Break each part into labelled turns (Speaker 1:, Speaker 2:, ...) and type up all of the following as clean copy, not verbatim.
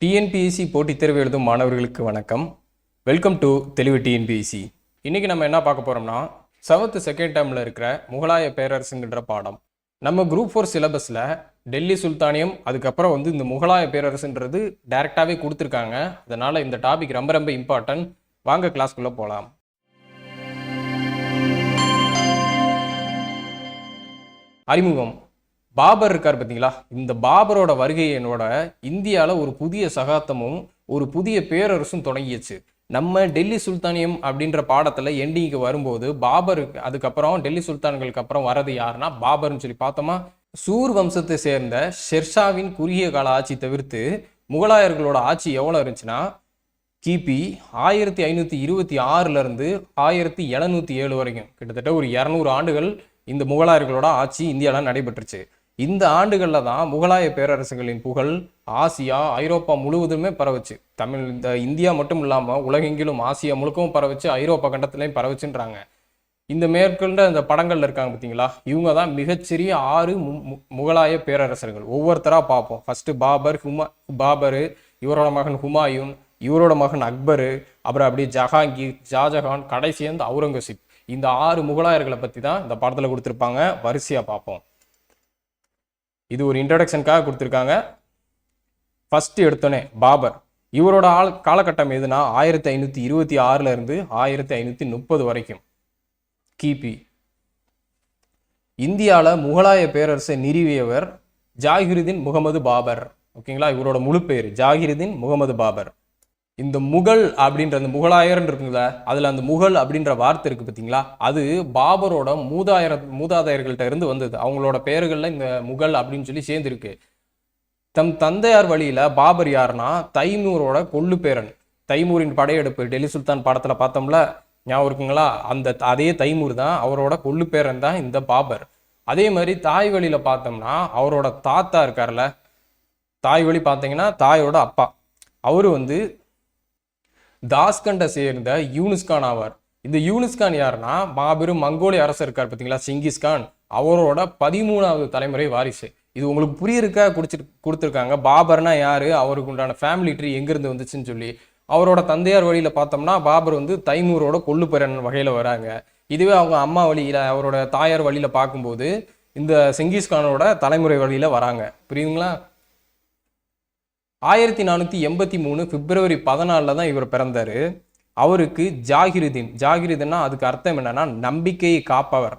Speaker 1: TNPSC போட்டித் தேர்வு எழுதும் மாணவர்களுக்கு வணக்கம். வெல்கம் டு தெளிவு டிஎன்பிஎஸ்சி. இன்றைக்கி நம்ம என்ன பார்க்க போகிறோம்னா, 7th செகண்ட் டேர்மில் இருக்கிற முகலாய பேரரசுங்கிற பாடம். நம்ம குரூப் 4 சிலபஸில் டெல்லி சுல்தானியம், அதுக்கப்புறம் இந்த முகலாய பேரரசுன்றது டைரெக்டாகவே கொடுத்துருக்காங்க. அதனால் இந்த டாபிக் ரொம்ப ரொம்ப இம்பார்ட்டன்ட். வாங்க கிளாஸ்க்குள்ளே போகலாம். அறிமுகம். பாபர் இருக்கார் பார்த்தீங்களா, இந்த பாபரோட வருகையினோட இந்தியாவில் ஒரு புதிய சகாப்தமும் ஒரு புதிய பேரரசும் தொடங்கியச்சு. நம்ம டெல்லி சுல்தானியம் அப்படின்ற பாடத்தில் எண்டிங்க்கு வரும்போது பாபருக்கு அதுக்கப்புறம் டெல்லி சுல்தான்களுக்கு அப்புறம் வரது யாருன்னா பாபர்னு சொல்லி பார்த்தோமா. சூர் வம்சத்தை சேர்ந்த ஷெர்ஷாவின் குறுகிய கால ஆட்சி தவிர்த்து முகலாயர்களோட ஆட்சி எவ்வளோ இருந்துச்சுன்னா, கிபி 1526 1707 வரைக்கும் கிட்டத்தட்ட ஒரு 200 ஆண்டுகள் இந்த முகலாயர்களோட ஆட்சி இந்தியாவில் நடைபெற்றுச்சு. இந்த ஆண்டுகளில் தான் முகலாய பேரரசுகளின் புகழ் ஆசியா, ஐரோப்பா முழுவதுமே பரவுச்சு. இந்த இந்தியா மட்டும் இல்லாமல் உலகெங்கிலும் ஆசியா முழுக்கவும் பரவுச்சு, ஐரோப்பா கண்டத்துலையும் பரவுச்சுன்றாங்க. இந்த மேற்கொண்ட இந்த படங்கள்ல இருக்காங்க பார்த்தீங்களா, இவங்க தான் மிகச்சிறிய 6 முகலாய பேரரசர்கள். ஒவ்வொருத்தராக பார்ப்போம். ஃபர்ஸ்ட் பாபர், இவரோட மகன் ஹுமாயூன், இவரோட மகன் அக்பர், அப்புறம் அப்படியே ஜஹாங்கீர், ஷாஜஹான், கடைசி அவுரங்கசீப். இந்த 6 முகலாயர்களை பற்றி தான் இந்த படத்தில் கொடுத்துருப்பாங்க. வரிசையாக பார்ப்போம். இது ஒரு இன்ட்ரடக்ஷனுக்காக கொடுத்துருக்காங்க. ஃபர்ஸ்ட் எடுத்தோன்னே பாபர். இவரோட காலகட்டம் எதுனா 1526 1530 வரைக்கும் கிபி. இந்தியாவில் முகலாய பேரரசை நிறுவியவர் ஜாகிருதீன் முகமது பாபர். ஓகேங்களா, இவரோட முழு பேர் ஜாகிருதீன் முகமது பாபர். இந்த முகல் அப்படின்ற அந்த முகலாயர்ன்னு இருக்குங்களா, அதில் அந்த முகல் அப்படின்ற வார்த்தை இருக்குது பார்த்தீங்களா, அது பாபரோட மூதாதையர்கள்ட்ட இருந்து வந்தது. அவங்களோட பெயர்களில் இந்த முகல் அப்படின்னு சொல்லி சேர்ந்துருக்கு. தம் தந்தையார் வழியில் பாபர் யாருன்னா தைமூரோட கொள்ளு பேரன். தைமூரின் படையெடுப்பு டெல்லி சுல்தான் பாடத்தில் பார்த்தோம்ல, ஞாபகம் இருக்குங்களா, அதே தைமூர் தான், அவரோட கொள்ளு பேரன் தான் இந்த பாபர். அதே மாதிரி தாய் வழியில் பார்த்தோம்னா அவரோட தாத்தா இருக்கார்ல, தாய் வழி பார்த்தீங்கன்னா தாயோட அப்பா, அவரு தாஸ்கண்டை சேர்ந்த யூனிஸ்கான் ஆவார். இந்த யூனிஸ்கான் யாருன்னா மாபெரும் மங்கோலிய அரசர் இருக்கார் பார்த்தீங்களா, செங்கிஸ்கான், அவரோட 13வது தலைமுறை வாரிசு. இது உங்களுக்கு புரியிருக்கா கொடுத்துருக்காங்க. பாபர்னா யாரு, அவருக்கு உண்டான ஃபேமிலி ட்ரீ எங்கிருந்து வந்துச்சுன்னு சொல்லி. அவரோட தந்தையார் வழியில் பார்த்தோம்னா பாபர் தைமூரோட கொள்ளு பேரன் வகையில் வராங்க. இதுவே அவங்க அம்மா வழியில், அவரோட தாயார் வழியில் பார்க்கும்போது இந்த செங்கிஸ்கானோட தலைமுறை வழியில் வராங்க. புரியுதுங்களா. 1483 பிப்ரவரி 14 தான் இவர் பிறந்தாரு. அவருக்கு ஜாகிருதீன்னா அதுக்கு அர்த்தம் என்னன்னா நம்பிக்கையை காப்பவர்.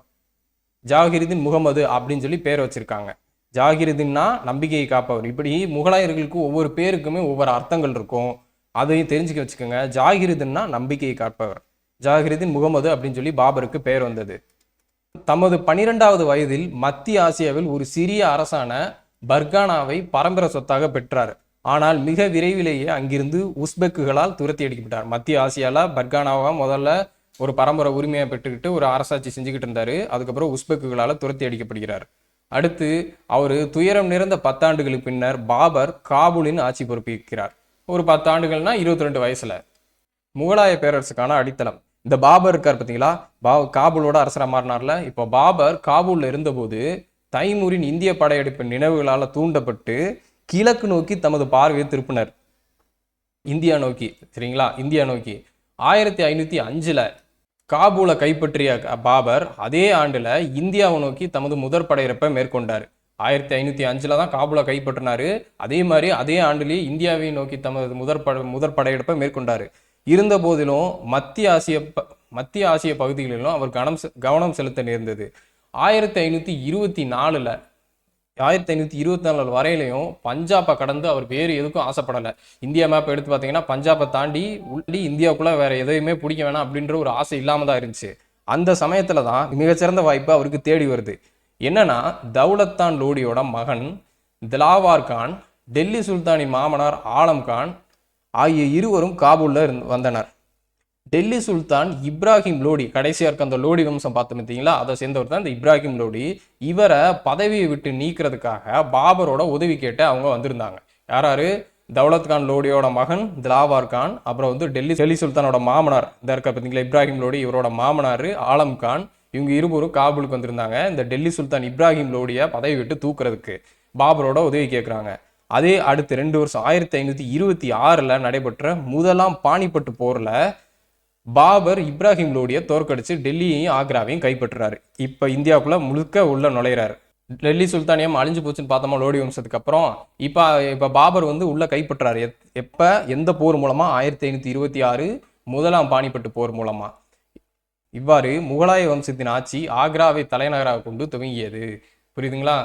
Speaker 1: ஜாகிருதீன் முகமது அப்படின்னு சொல்லி பேர் வச்சிருக்காங்க. ஜாகிருதீன்னா நம்பிக்கையை காப்பவர். இப்படி முகலாயர்களுக்கு ஒவ்வொரு பேருக்குமே ஒவ்வொரு அர்த்தங்கள் இருக்கும், அதையும் தெரிஞ்சுக்க வச்சுக்கோங்க. ஜாகிருதீன்னா நம்பிக்கையை காப்பவர். ஜாகிருதீன் முகமது அப்படின்னு சொல்லி பாபருக்கு பேர் வந்தது. தமது 12வது வயதில் மத்திய ஆசியாவில் ஒரு சிறிய அரசான பர்கானாவை பரம்பரை சொத்தாக பெற்றார். ஆனால் மிக விரைவிலேயே அங்கிருந்து உஸ்பெக்குகளால் துரத்தி அடிக்கப்பட்டார். மத்திய ஆசியாவில் பர்கானாவா முதல்ல ஒரு பரம்பரை உரிமையை பெற்றுக்கிட்டு ஒரு அரசாட்சி செஞ்சுக்கிட்டு இருந்தாரு. அதுக்கப்புறம் உஸ்பெக்குகளால் துரத்தி அடிக்கப்படுகிறார். அடுத்து அவர் துயரம் நிறைந்த 10 ஆண்டுகளுக்கு பின்னர் பாபர் காபூலின் ஆட்சி பொறுப்பேற்கிறார். ஒரு 10 ஆண்டுகள்னா 22 வயசுல. முகலாய பேரரசுக்கான அடித்தளம். இந்த பாபர் இருக்கார் பார்த்தீங்களா, காபூலோட அரசராக மாறினார்ல. இப்போ பாபர் காபூலில் இருந்தபோது தைமூரின் இந்திய படையெடுப்பின் நினைவுகளால் தூண்டப்பட்டு கிழக்கு நோக்கி தமது பார்வையை திருப்பினர். இந்தியா நோக்கி. சரிங்களா, இந்தியா நோக்கி. 1505 காபூலை கைப்பற்றிய பாபர் அதே ஆண்டுல இந்தியாவை நோக்கி தமது முதற் படையெடுப்பை மேற்கொண்டார். 1505 தான் காபூலை கைப்பற்றினாரு. அதே மாதிரி அதே ஆண்டுலேயே இந்தியாவை நோக்கி தமது முதற் படையெடுப்பை மேற்கொண்டார். இருந்த போதிலும் மத்திய ஆசிய பகுதிகளிலும் அவர் கவனம் செலுத்த நேர்ந்தது. 1524 வரையிலையும் பஞ்சாபை கடந்து அவர் வேறு எதுக்கும் ஆசைப்படலை. இந்தியா மேப் எடுத்து பார்த்தீங்கன்னா பஞ்சாபை தாண்டி இந்தியாவுக்குள்ள வேற எதையுமே பிடிக்க வேணாம் அப்படின்ற ஒரு ஆசை இல்லாம தான் இருந்துச்சு. அந்த சமயத்துல தான் மிகச்சிறந்த வாய்ப்பு அவருக்கு தேடி வருது. என்னன்னா, தௌலத்தான் லோடியோட மகன் திலாவார் கான், டெல்லி சுல்தானின் மாமனார் ஆலம் கான் ஆகிய இருவரும் காபூல்ல வந்தனர். டெல்லி சுல்தான் இப்ராஹிம் லோடி, கடைசியா இருக்க அந்த லோடி வம்சம் பார்த்து பார்த்தீங்களா, அதை சேர்ந்தவர் தான் இந்த இப்ராஹிம் லோடி. இவரை பதவியை விட்டு நீக்கிறதுக்காக பாபரோட உதவி கேட்டு அவங்க வந்திருந்தாங்க. யாராரு? தௌலத் கான் லோடியோட மகன் திலாவார் கான், அப்புறம் டெல்லி சுல்தானோட மாமனார் இந்த இருக்க பார்த்தீங்களா இப்ராஹிம் லோடி, இவரோட மாமனார் ஆலம் கான். இவங்க இருவரும் காபூலுக்கு வந்திருந்தாங்க இந்த டெல்லி சுல்தான் இப்ராஹிம் லோடியை பதவி விட்டு தூக்குறதுக்கு பாபரோட உதவி கேட்குறாங்க. அதே அடுத்து 2 வருஷம் 1526 நடைபெற்ற முதலாம் பானிபட்டு போர்ல பாபர் இப்ராஹிம் லோடியை தோற்கடிச்சு டெல்லியையும் ஆக்ராவையும் கைப்பற்றுறாரு. இப்ப இந்தியாவுக்குள்ள முழுக்க உள்ள நுழையிறாரு. டெல்லி சுல்தானியம் அழிஞ்சு போச்சுன்னு பார்த்தோமா லோடி வம்சத்துக்கு அப்புறம். இப்ப பாபர் வந்து உள்ள கைப்பற்றாரு. எப்ப எந்த போர் மூலமா? 1526 முதலாம் பானிபட்டு போர் மூலமா. இவ்வாறு முகலாய வம்சத்தின் ஆட்சி ஆக்ராவை தலைநகராக கொண்டு துவங்கியது. புரியுதுங்களா?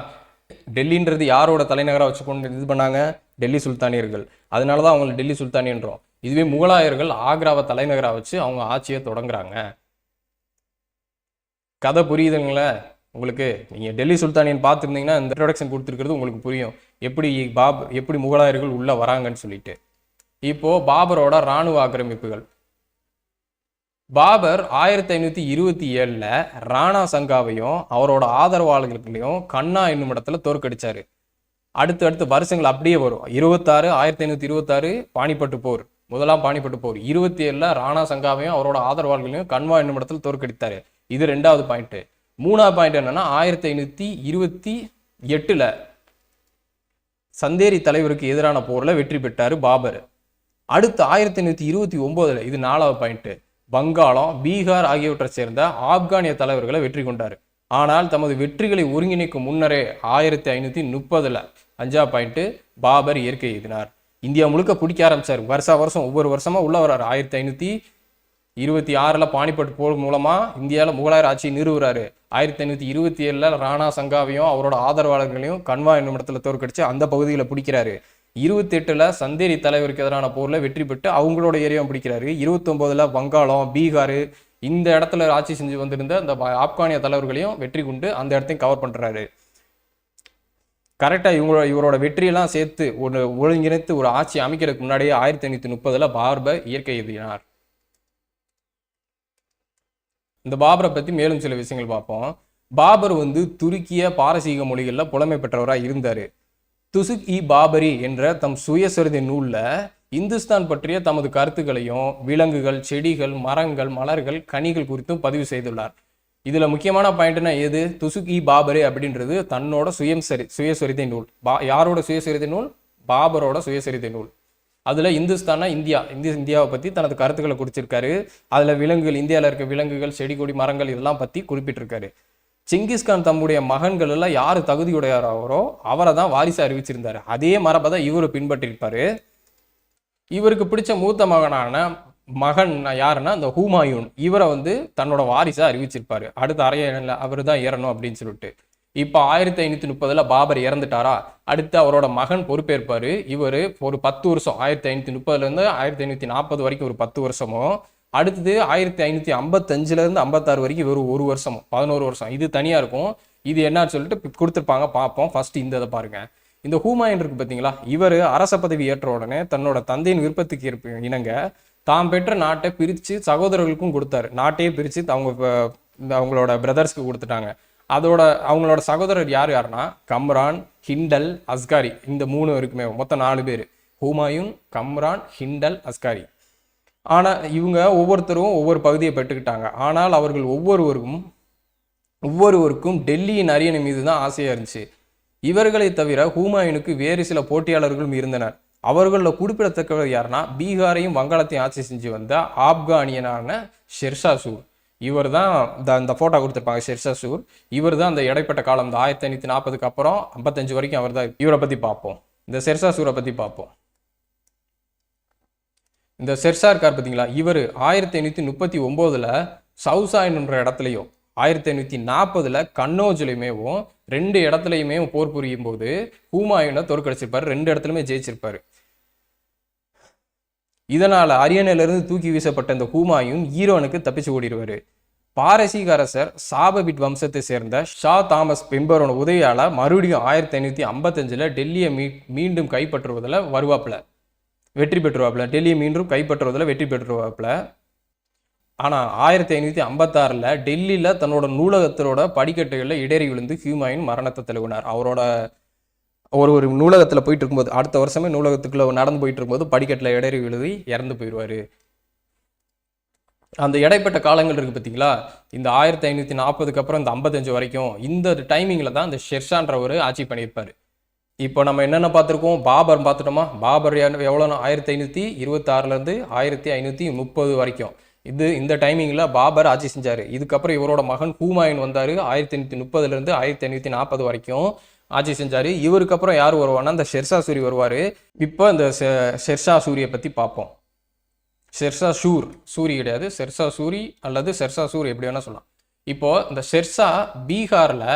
Speaker 1: டெல்லின்றது யாரோட தலைநகராக வச்சு கொண்டு இது பண்ணாங்க? டெல்லி சுல்தானியர்கள். அதனாலதான் அவங்க டெல்லி சுல்தானியன்றோம். இதுவே முகலாயர்கள் ஆக்ராவை தலைநகராக வச்சு அவங்க ஆட்சியை தொடங்குறாங்க. கதை புரியுதுங்களா உங்களுக்கு? நீங்க டெல்லி சுல்தானியன் பார்த்துருந்தீங்கன்னா இந்த இன்ட்ரோடக்ஷன் கொடுத்துருக்கிறது உங்களுக்கு புரியும், எப்படி முகலாயர்கள் உள்ள வராங்கன்னு சொல்லிட்டு. இப்போ பாபரோட இராணுவ ஆக்கிரமிப்புகள். பாபர் 1527 ராணா சங்காவையும் அவரோட ஆதரவாளர்களையும் கண்ணா என்னும் இடத்துல தோற்கடிச்சாரு. அடுத்து வருஷங்கள் அப்படியே வரும். 1526 பானிபட்டு போர், முதலாம் பானிபட்டு போர். 27 ராணா சங்காவையும் அவரோட ஆதரவாளர்களையும் கன்வா என்னும் இடத்துல தோற்கடித்தாரு. இது 2வது பாயிண்ட். 3வது பாயிண்ட் என்னன்னா 1528 சந்தேரி தலைவருக்கு எதிரான போர்ல வெற்றி பெற்றாரு பாபர். அடுத்து 1529 இது 4வது பாயிண்ட். வங்காளம், பீகார் ஆகியவற்றை சேர்ந்த ஆப்கானிய தலைவர்களை வெற்றி கொண்டார். ஆனால் தமது வெற்றிகளை ஒருங்கிணைக்கும் முன்னரே 1530 5வது பாயிண்ட் பாபர் இயற்கை எழுதினார். இந்தியா முழுக்க பிடிக்க ஆரம்பிச்சார். வருஷம் ஒவ்வொரு வருஷமா உள்ள வர்றாரு. 1526 பானிபட் போர் மூலமா இந்தியாவில் முகலாயர் ஆட்சியை நிறுவுறாரு. 1527 ராணா சங்காவையும் அவரோட ஆதரவாளர்களையும் கன்வா என்னும் இடத்துல தோற்கடிச்சு அந்த பகுதிகளை பிடிக்கிறாரு. 28 சந்தேரி தலைவருக்கு எதிரான போர்ல வெற்றி பெற்று அவங்களோட ஏரியாவும் பிடிக்கிறாரு. 29 வங்காளம், பீகார் இந்த இடத்துல ஆட்சி செஞ்சு வந்திருந்த அந்த ஆப்கானிய தலைவர்களையும் வெற்றி கொண்டு அந்த இடத்தையும் கவர் பண்றாரு. கரெக்டா இவரோட வெற்றியெல்லாம் சேர்த்து ஒருங்கிணைத்து ஒரு ஆட்சி அமைக்கிறதுக்கு முன்னாடியே 1530 பாபர் இயற்கை எழுதினார். இந்த பாபரை பத்தி மேலும் சில விஷயங்கள் பார்ப்போம். பாபர் வந்து துருக்கிய பாரசீக மொழிகள்ல புலமை பெற்றவராக இருந்தாரு. துசுக்-இ-பாபரி என்ற தம் சுயசரிதை நூல்ல இந்துஸ்தான் பற்றிய தமது கருத்துக்களையும் விலங்குகள், செடிகள், மரங்கள், மலர்கள், கனிகள் குறித்தும் பதிவு செய்துள்ளார். இதுல முக்கியமான பாயிண்ட்னா எது? துசுக்-இ-பாபரி அப்படின்றது தன்னோட சுயசரிதை நூல். யாரோட சுயசரிதை நூல்? பாபரோட சுயசரிதை நூல். அதுல இந்துஸ்தானா இந்தியாவை பத்தி தனது கருத்துக்களை குறிச்சிருக்காரு. அதுல விலங்குகள், இந்தியாவில் இருக்க விலங்குகள், செடி கொடி, மரங்கள் இதெல்லாம் பத்தி குறிப்பிட்டிருக்காரு. செங்கிஸ்கான் தம்முடைய மகன்கள் எல்லாம் யாரு தகுதியுடையாரோ அவரை தான் வாரிசு அறிவிச்சிருந்தாரு. அதே மரபை தான் இவரு பின்பற்றிருப்பாரு. இவருக்கு பிடிச்ச மூத்த மகன் யாருன்னா இந்த ஹுமாயூன். இவரை வந்து தன்னோட வாரிசா அறிவிச்சிருப்பாரு. அடுத்த அறையில அவரு தான் ஏறணும் அப்படின்னு சொல்லிட்டு. இப்ப 1530 பாபர் இறந்துட்டாரா, அடுத்து அவரோட மகன் பொறுப்பேற்பாரு. இவரு ஒரு 10 வருஷம் 1530 1540 வரைக்கும் ஒரு 10 வருஷமும், அடுத்தது 1555 56 வரைக்கும் வெறும் 1 வருஷமும் 11 வருஷம். இது தனியா இருக்கும். இது என்னன்னு சொல்லிட்டு கொடுத்துருப்பாங்க, பார்ப்போம். ஃபர்ஸ்ட் இந்த இதை பாருங்க. இந்த ஹுமாயூன் இருக்கு பார்த்தீங்களா, இவர் அரச பதவி ஏற்ற உடனே தன்னோட தந்தையின் விருப்பத்துக்கு இணங்க தாம் பெற்ற நாட்டை பிரித்து சகோதரர்களுக்கும் கொடுத்தாரு. நாட்டையே பிரித்து அவங்களோட பிரதர்ஸ்க்கு கொடுத்துட்டாங்க. அவங்களோட சகோதரர் யாருன்னா கம்ரான், ஹிண்டல், அஸ்காரி. இந்த 3 இருக்குமே, மொத்தம் 4 பேர். ஹுமாயூன், கம்ரான், ஹிண்டல், அஸ்காரி. ஆனால் இவங்க ஒவ்வொருத்தரும் ஒவ்வொரு பகுதியை பெற்றுக்கிட்டாங்க. ஆனால் அவர்கள் ஒவ்வொருவருக்கும் டெல்லியின் அரியணை மீது தான் ஆசையாக இருந்துச்சு. இவர்களை தவிர ஹுமாயூனுக்கு வேறு சில போட்டியாளர்களும் இருந்தனர். அவர்களில் குறிப்பிடத்தக்கவர் யாருன்னா பீகாரையும் வங்காளத்தையும் ஆட்சி செஞ்சு வந்த ஆப்கானியனான ஷெர்ஷா சூர். இவர் தான் இந்த போட்டோ கொடுத்துருப்பாங்க, ஷெர்ஷா சூர். இவர் தான் அந்த இடைப்பட்ட காலம், இந்த 1540 அப்புறம் 55 வரைக்கும் அவர் தான். இவரை பற்றி பார்ப்போம். இந்த ஷெர்ஷா சூரை பற்றி பார்ப்போம். இந்த ஷெர்ஷா இருக்கார் பார்த்தீங்களா, இவர் 1539 சவுசா என்ற இடத்துலையும் 1540 கன்னோஜ்லையுமேவும் 2 இடத்துலையுமே போர் புரியும் போது ஹுமாயூனை தோற்கடிச்சிருப்பாரு. 2 இடத்துலையுமே ஜெயிச்சிருப்பாரு. இதனால அரியணையிலிருந்து தூக்கி வீசப்பட்ட இந்த ஹுமாயூன் ஈரானுக்கு தப்பிச்சு ஓடிடுவாரு. பாரசீக அரசர் சாபவிட் வம்சத்தை சேர்ந்த ஷா தாமஸ் பெம்பரோட உதவியால மறுபடியும் 1555 டெல்லியை மீண்டும் கைப்பற்றுவதில் வெற்றி பெற்றுவாப்புல. டெல்லியை மீண்டும் கைப்பற்றுவதில் வெற்றி பெற்றுவாப்புல. ஆனால் 1556 டெல்லியில் தன்னோட நூலகத்தோட படிக்கட்டுகளில் இடறி விழுந்து ஹுமாயூன் மரணத்தை தழுவினார். அவரோட ஒரு நூலகத்தில் போயிட்டு இருக்கும்போது, அடுத்த வருஷமே நூலகத்துக்குள்ள நடந்து போயிட்டு இருக்கும்போது படிக்கட்டில் இடறி விழுது இறந்து போயிடுவார். அந்த இடைப்பட்ட காலங்கள் இருக்குது பார்த்தீங்களா, இந்த 1540 அப்புறம் இந்த 55 வரைக்கும் இந்த டைமிங்கில் தான் இந்த ஷெர்ஷான்றவர் ஆட்சி பண்ணியிருப்பார். இப்போ நம்ம என்னென்ன பார்த்துருக்கோம், பாபர் பார்த்துட்டோமா. பாபர் எவ்வளோ 1526லேருந்து 1530 வரைக்கும் இந்த டைமிங்கில் பாபர் ஆட்சி செஞ்சார். இதுக்கப்புறம் இவரோட மகன் ஹூமாயூன் வந்தார், 1530லேருந்து 1540 வரைக்கும் ஆட்சி செஞ்சார். இவருக்கு அப்புறம் யார் வருவான்னா இந்த ஷெர்ஷா சூரி வருவார். இப்போ இந்த ஷெர்ஷா சூரியை பற்றி பார்ப்போம். ஷெர்ஷா சூரி கிடையாது, ஷெர்ஷா சூரி அல்லது ஷெர்ஷா சூர் எப்படி வேணால் சொல்லலாம். இப்போ இந்த ஷெர்ஷா பீகாரில்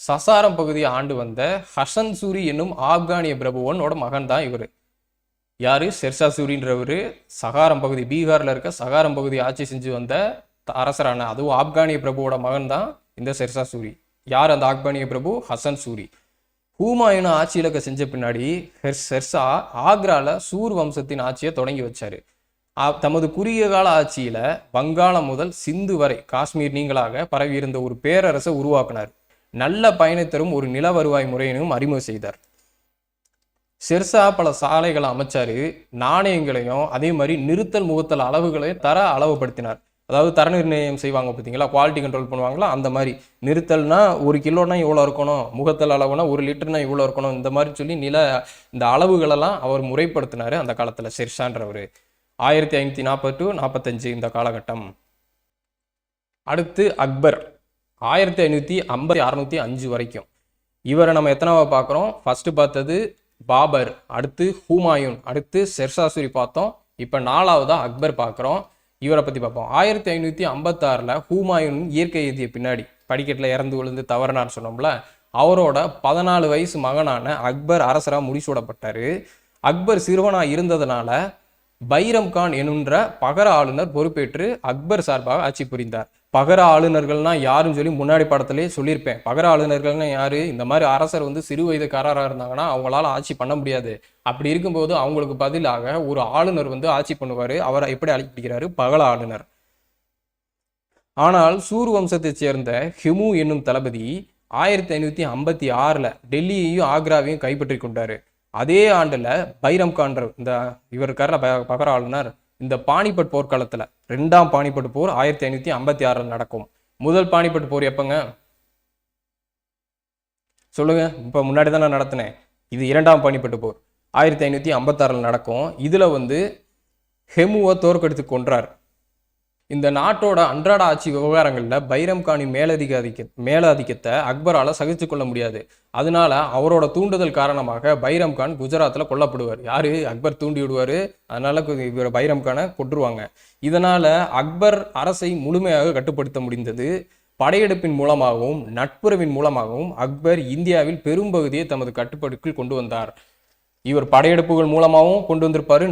Speaker 1: சசாரம் பகுதியை ஆண்டு வந்த ஹசன் சூரி என்னும் ஆப்கானிய பிரபுவனோட மகன் தான் இவர். யாரு? ஷெர்ஷா சூரின்றவர் சகாரம் பகுதி, பீகாரில் இருக்க சகாரம் பகுதி ஆட்சி செஞ்சு வந்த அரசரான, அதுவும் ஆப்கானிய பிரபுவோட மகன் தான் இந்த ஷெர்ஷா சூரி. யார் அந்த ஆப்கானிய பிரபு? ஹசன் சூரி. ஹூமாயூன் ஆட்சி இலக்க செஞ்ச பின்னாடி ஷெர்ஷா ஆக்ரால சூர் வம்சத்தின் ஆட்சியை தொடங்கி வச்சாரு. தமது குறுகிய கால ஆட்சியில வங்காளம் முதல் சிந்து வரை காஷ்மீர் நீங்களாக பரவி இருந்த ஒரு பேரரசை உருவாக்கினார். நல்ல பயனை தரும் ஒரு நில வருவாய் முறையினையும் அறிமுகம் செய்தார். ஷெர்ஷா பல சாலைகளை அமைச்சாரு, நாணயங்களையும் அதே மாதிரி நிறுத்தல் முகத்தல் அளவுகளையும் அளவுபடுத்தினார். அதாவது தர நிர்ணயம் செய்வாங்க பார்த்தீங்களா, குவாலிட்டி கண்ட்ரோல் பண்ணுவாங்களா, அந்த மாதிரி நிறுத்தல்னா 1 கிலோனா இவ்வளோ இருக்கணும், முகத்தல் அளவுனா 1 லிட்டர்னா இவ்வளோ இருக்கணும், இந்த மாதிரி சொல்லி இந்த அளவுகளெல்லாம் அவர் முறைப்படுத்தினார் அந்த காலத்தில் ஷெர்ஷான்றவர். 1540 to 45 இந்த காலகட்டம். அடுத்து அக்பர் 1550 605 வரைக்கும். இவரை நம்ம எத்தனாவா பார்க்குறோம்? ஃபர்ஸ்ட் பார்த்தது பாபர், அடுத்து ஹூமாயூன், அடுத்து ஷெர்ஷா சூரி பார்த்தோம். இப்போ 4வதா அக்பர் பார்க்குறோம். இவரை பற்றி பார்ப்போம். 1556 ஹூமாயூன் இயற்கை எழுதிய பின்னாடி படிக்கட்டில் இறந்து விழுந்து தவறுனார் சொன்னோம்ல, அவரோட 14 வயசு மகனான அக்பர் அரசராக முடிசூடப்பட்டார். அக்பர் சிறுவனாக இருந்ததுனால பைரம் கான் என்கின்ற பகர ஆளுநர் பொறுப்பேற்று அக்பர் சார்பாக ஆட்சி புரிந்தார். பகர ஆளுநர்கள்னா யாருன்னு சொல்லி முன்னாடி படத்திலே சொல்லியிருப்பேன். பகர ஆளுநர்கள்னா யாரு? இந்த மாதிரி அரசர் சிறு வயதுக்காரராக இருந்தாங்கன்னா அவங்களால ஆட்சி பண்ண முடியாது. அப்படி இருக்கும்போது அவங்களுக்கு பதிலாக ஒரு ஆளுநர் ஆட்சி பண்ணுவாரு. அவரை எப்படி அழைக்கப்படுகிறாரு? பகர ஆளுநர். ஆனால் சூர் வம்சத்தை சேர்ந்த ஹிமு என்னும் தளபதி 1556 டெல்லியையும் ஆக்ராவையும் கைப்பற்றி கொண்டாரு. அதே ஆண்டுல பைரம் கான் இந்த இவருக்கார பகர ஆளுநர் இந்த பானிபட் போர்க்காலத்துல 2ஆம் பானிபட் போர் 1556 நடக்கும். முதல் பானிபட் போர் எப்பங்க சொல்லுங்க? இப்ப முன்னாடி தான் நான் நடத்தினேன். இது 2ஆம் பானிபட் போர் 1556 நடக்கும். இதுல ஹெமுவை தோற்கடித்து கொன்றார். இந்த நாட்டோட அன்றாட ஆட்சி விவகாரங்களில் பைரம் கானின் மேலதிக்கத்தை அக்பரால் சகிச்சு கொள்ள முடியாது. அதனால அவரோட தூண்டுதல் காரணமாக பைரம் கான் குஜராத்தில் கொல்லப்படுவார். யாரு? அக்பர் தூண்டி விடுவார். அதனால இவர் பைரம் கானை கொன்றுவாங்க. இதனால அக்பர் அரசை முழுமையாக கட்டுப்படுத்த முடிந்தது. படையெடுப்பின் மூலமாகவும் நட்புறவின் மூலமாகவும் அக்பர் இந்தியாவில் பெரும்பகுதியை தமது கட்டுப்பாட்டுக்குள் கொண்டு வந்தார். இவர் படையெடுப்புகள் மூலமாகவும் கொண்டு வந்திருப்பாரு,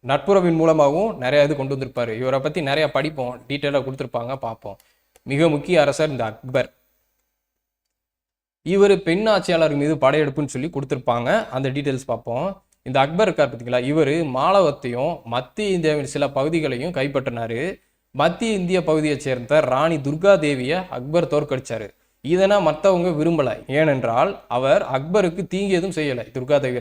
Speaker 1: நட்புறவின் மூலமாகவும் நிறைய கொண்டு வந்திருப்பாரு. இவரை பத்தி நிறைய படிப்போம், டீட்டெயிலாக கொடுத்துருப்பாங்க, பார்ப்போம். மிக முக்கிய அரசர் இந்த அக்பர். இவர் பெண் ஆட்சியாளர் மீது படையெடுப்புன்னு சொல்லி கொடுத்துருப்பாங்க, அந்த டீட்டெயில்ஸ் பார்ப்போம். இந்த அக்பர் இருக்கார் பார்த்தீங்களா, இவர் மாலவத்தையும் மத்திய இந்தியாவின் சில பகுதிகளையும் கைப்பற்றினாரு. மத்திய இந்திய பகுதியை சேர்ந்த ராணி துர்கா தேவியை அக்பர் தோற்கடிச்சாரு. இதனை மற்றவங்க விரும்பல. ஏனென்றால் அவர் அக்பருக்கு தீங்கு எதுவும் செய்யலை.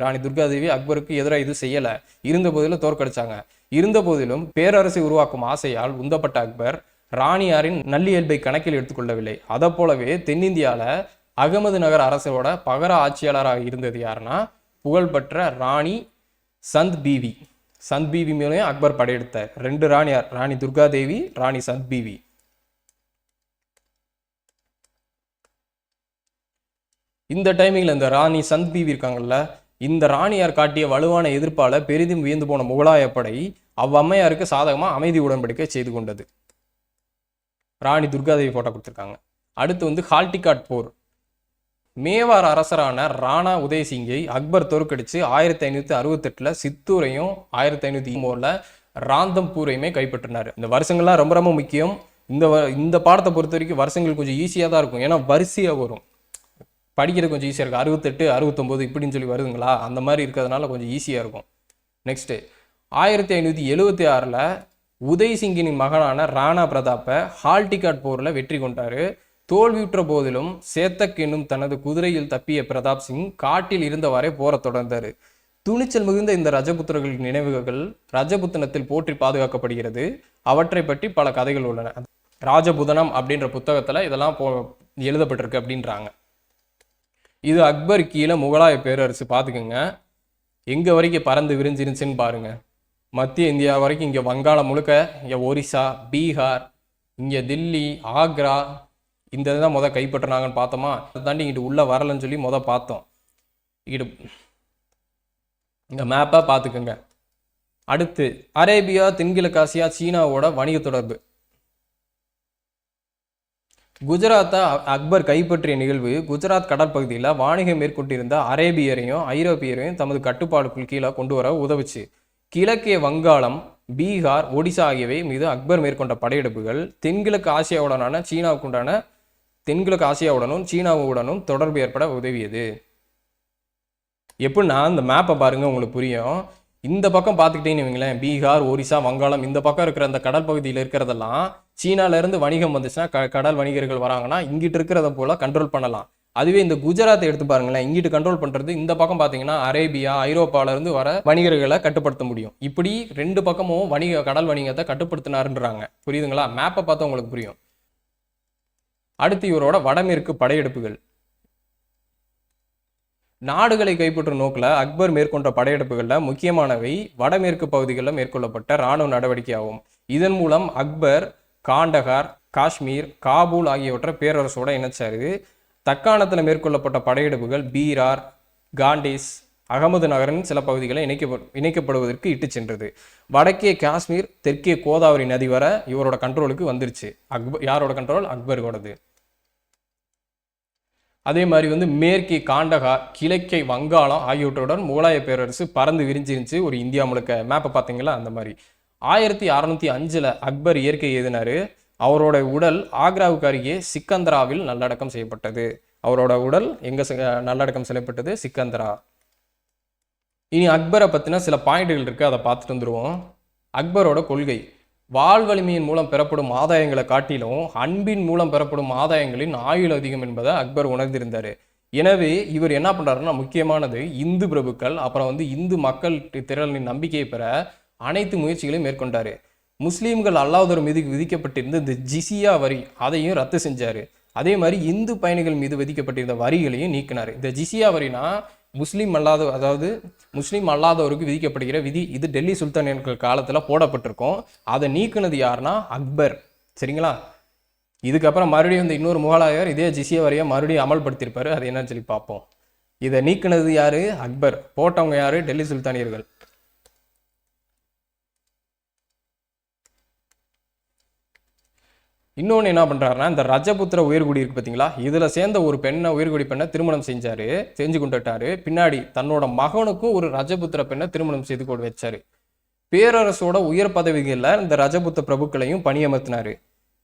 Speaker 1: ராணி துர்காதேவி அக்பருக்கு எதிராக இது செய்யலை. இருந்த போதிலும் தோற்கடிச்சாங்க. இருந்த போதிலும் பேரரசை உருவாக்கும் ஆசையால் உந்தப்பட்ட அக்பர் ராணியாரின் நல்லியல்பை கணக்கில் எடுத்துக்கொள்ளவில்லை. அதை போலவே தென்னிந்தியாவில் அகமது நகர் அரசோட பகர ஆட்சியாளராக இருந்தது யாருன்னா புகழ்பெற்ற ராணி சந்த் பீவி. சந்த் பீவி மேலேயும் அக்பர் படையெடுத்தார். 2 ராணியார், ராணி துர்காதேவி, ராணி சந்த் பீவி. இந்த டைமிங்ல இந்த ராணி சந்த் பீவி இருக்காங்கல்ல, இந்த ராணியார் காட்டிய வலுவான எதிர்ப்பால பெரிதும் வியந்து போன முகலாய படை அவ்வம்மையாருக்கு சாதகமா அமைதி உடன்படிக்கை செய்து கொண்டது. ராணி துர்காதேவி போட்டோ கொடுத்துருக்காங்க. அடுத்து ஹால்டிகாட் போர். மேவார் அரசரான ராணா உதயசிங்கை அக்பர் தோற்கடிச்சு 1568 சித்தூரையும் 1503 ராந்தம்பூரையுமே கைப்பற்றினார். இந்த வருஷங்கள்லாம் ரொம்ப ரொம்ப முக்கியம். இந்த பாடத்தை பொறுத்த வரைக்கும் வருஷங்கள் கொஞ்சம் ஈஸியாக தான் இருக்கும். ஏன்னா வரிசையாக வரும், படிக்கிறது கொஞ்சம் ஈஸியாக இருக்கும். 68 69 இப்படின்னு சொல்லி வருதுங்களா, அந்த மாதிரி இருக்கிறதுனால கொஞ்சம் ஈஸியாக இருக்கும். நெக்ஸ்ட்டு 1576 உதய்சிங்கின் மகனான ராணா பிரதாப்பை ஹால்டிகாட் போரில் வெற்றி கொண்டார். தோல்வியுற்ற போதிலும் சேத்தக் என்னும் தனது குதிரையில் தப்பிய பிரதாப் சிங் காட்டில் இருந்தவாறே போரை தொடர்ந்தார். துணிச்சல் மிகுந்த இந்த ரஜபுத்திரர்களின் நினைவுகள் ரஜபுத்தனத்தில் போற்றி பாதுகாக்கப்படுகிறது. அவற்றை பற்றி பல கதைகள் உள்ளன. ராஜபுதனம் அப்படின்ற புத்தகத்தில் இதெல்லாம் எழுதப்பட்டிருக்கு அப்படின்றாங்க. இது அக்பர் கீழே முகலாய பேரரசு. பார்த்துக்குங்க எங்கே வரைக்கும் பறந்து விரிஞ்சிருந்துச்சுன்னு பாருங்க. மத்திய இந்தியா வரைக்கும், இங்கே வங்காளம் முழுக்க, இங்கே ஒரிசா, பீகார், இங்கே தில்லி, ஆக்ரா, இந்த இதுதான் கைப்பற்றினாங்கன்னு பார்த்தோமா. அதை தாண்டி இங்கிட்டு உள்ளே வரலன்னு சொல்லி பார்த்தோம். இங்கிட்டு இந்த மேப்பை பார்த்துக்குங்க. அடுத்து அரேபியா, தென்கிழக்காசியா, சீனாவோட வணிக தொடர்பு. குஜராத்தை அக்பர் கைப்பற்றிய நிகழ்வு குஜராத் கடற்பகுதியில் வாணிகம் மேற்கொண்டிருந்த அரேபியரையும் ஐரோப்பியரையும் தமது கட்டுப்பாடுக்குள் கீழே கொண்டு வர உதவுச்சு. கிழக்கே வங்காளம், பீகார், ஒடிசா ஆகியவை மீது அக்பர் மேற்கொண்ட படையெடுப்புகள் தென்கிழக்கு ஆசியாவுடனும் சீனாவுடனும் தொடர்பு ஏற்பட உதவியது. எப்படின்னா இந்த மேப்பை பாருங்க, உங்களுக்கு புரியும். இந்த பக்கம் பார்த்துக்கிட்டேன்னு வைங்களேன், பீகார், ஒரிசா, வங்காளம், இந்த பக்கம் இருக்கிற அந்த கடல் பகுதியில் இருக்கிறதெல்லாம் சீனாலேருந்து வணிகம் வந்துச்சுன்னா, கடல் வணிகர்கள் வராங்கன்னா இங்கிட்டு இருக்கிறத போல கண்ட்ரோல் பண்ணலாம். அதுவே இந்த குஜராத்தை எடுத்து பாருங்களேன், இங்கிட்டு கண்ட்ரோல் பண்ணுறது, இந்த பக்கம் பார்த்தீங்கன்னா அரேபியா, ஐரோப்பாவிலேருந்து வர வணிகர்களை கட்டுப்படுத்த முடியும். இப்படி ரெண்டு பக்கமும் கடல் வணிகத்தை கட்டுப்படுத்தினாருன்றாங்க. புரியுதுங்களா? மேப்பை பார்த்தா உங்களுக்கு புரியும். அடுத்து இவரோட வடமேற்கு படையெடுப்புகள். நாடுகளை கைப்பற்றும் நோக்கில் அக்பர் மேற்கொண்ட படையெடுப்புகளில் முக்கியமானவை வடமேற்கு பகுதிகளில் மேற்கொள்ளப்பட்ட இராணுவ நடவடிக்கை ஆகும். இதன் மூலம் அக்பர் காண்டகார், காஷ்மீர், காபூல் ஆகியவற்றை பேரரசோட இணைச்சாரு. தக்காணத்தில் மேற்கொள்ளப்பட்ட படையெடுப்புகள் பீரார், காண்டேஸ், அகமது நகரின் சில பகுதிகளை இணைக்கப்படுவதற்கு இட்டு சென்றது. வடக்கே காஷ்மீர், தெற்கே கோதாவரி நதி வர இவரோட கண்ட்ரோலுக்கு வந்துருச்சு. யாரோட கண்ட்ரோல்? அக்பரோடது. அதே மாதிரி மேற்கே காண்டகார், கிழக்கே வங்காளம் ஆகியவற்றுடன் முகலாய பேரரசு பறந்து விரிஞ்சிருந்துச்சு ஒரு இந்தியா முழுக்க. மேப்பை பார்த்தீங்களா? அந்த மாதிரி 1605 அக்பர் இயற்கை எழுதினாரு. அவரோட உடல் ஆக்ராவுக்கு அருகே சிக்கந்தராவில் நல்லடக்கம் செய்யப்பட்டது. அவரோட உடல் எங்க நல்லடக்கம் செய்யப்பட்டது? சிக்கந்தரா. இனி அக்பரை பற்றின சில பாயிண்ட்கள் இருக்கு, அதை பார்த்துட்டு வந்துடுவோம். அக்பரோட கொள்கை: வாழ் வலிமையின் மூலம் பெறப்படும் ஆதாயங்களை காட்டிலும் அன்பின் மூலம் பெறப்படும் ஆதாயங்களின் ஆயுள் அதிகம் என்பதை அக்பர் உணர்ந்திருந்தார். எனவே இவர் என்ன பண்ணுறாருன்னா, முக்கியமானது இந்து பிரபுக்கள், அப்புறம் இந்து மக்கள் திரளின் நம்பிக்கையை பெற அனைத்து முயற்சிகளையும் மேற்கொண்டார். முஸ்லீம்கள் அல்லாதோர் மீது விதிக்கப்பட்டிருந்த இந்த ஜிசியா வரி, அதையும் ரத்து செஞ்சார். அதே மாதிரி இந்து பயணிகள் மீது விதிக்கப்பட்டிருந்த வரிகளையும் நீக்கினார். இந்த ஜிசியா வரினா முஸ்லீம் அல்லாதவருக்கு விதிக்கப்படுகிற விதி. இது டெல்லி சுல்தானியர்கள் காலத்தில் போடப்பட்டிருக்கும். அதை நீக்கினது யாருன்னா அக்பர். சரிங்களா? இதுக்கப்புறம் மறுபடியும் இன்னொரு முகலாயர் இதே ஜிசியா வரியை மறுபடியும் அமல்படுத்தியிருப்பாரு. அது என்னன்னு சொல்லி பார்ப்போம். இதை நீக்கினது யாரு? அக்பர். போட்டவங்க யாரு? டெல்லி சுல்தானியர்கள். இன்னொன்று என்ன பண்ணுறாருன்னா, இந்த ரஜபுத்திர உயர்குடி இருக்கு பார்த்தீங்களா, இதில் சேர்ந்த ஒரு உயர்குடி பெண்ணை திருமணம் செஞ்சு கொண்டுட்டாரு. பின்னாடி தன்னோட மகனுக்கும் ஒரு ரஜபுத்திர பெண்ணை திருமணம் செய்து கொண்டு வச்சாரு. பேரரசோட உயர் பதவிகளில் இந்த ரஜபுத்திர பிரபுக்களையும் பணியமர்த்தினாரு.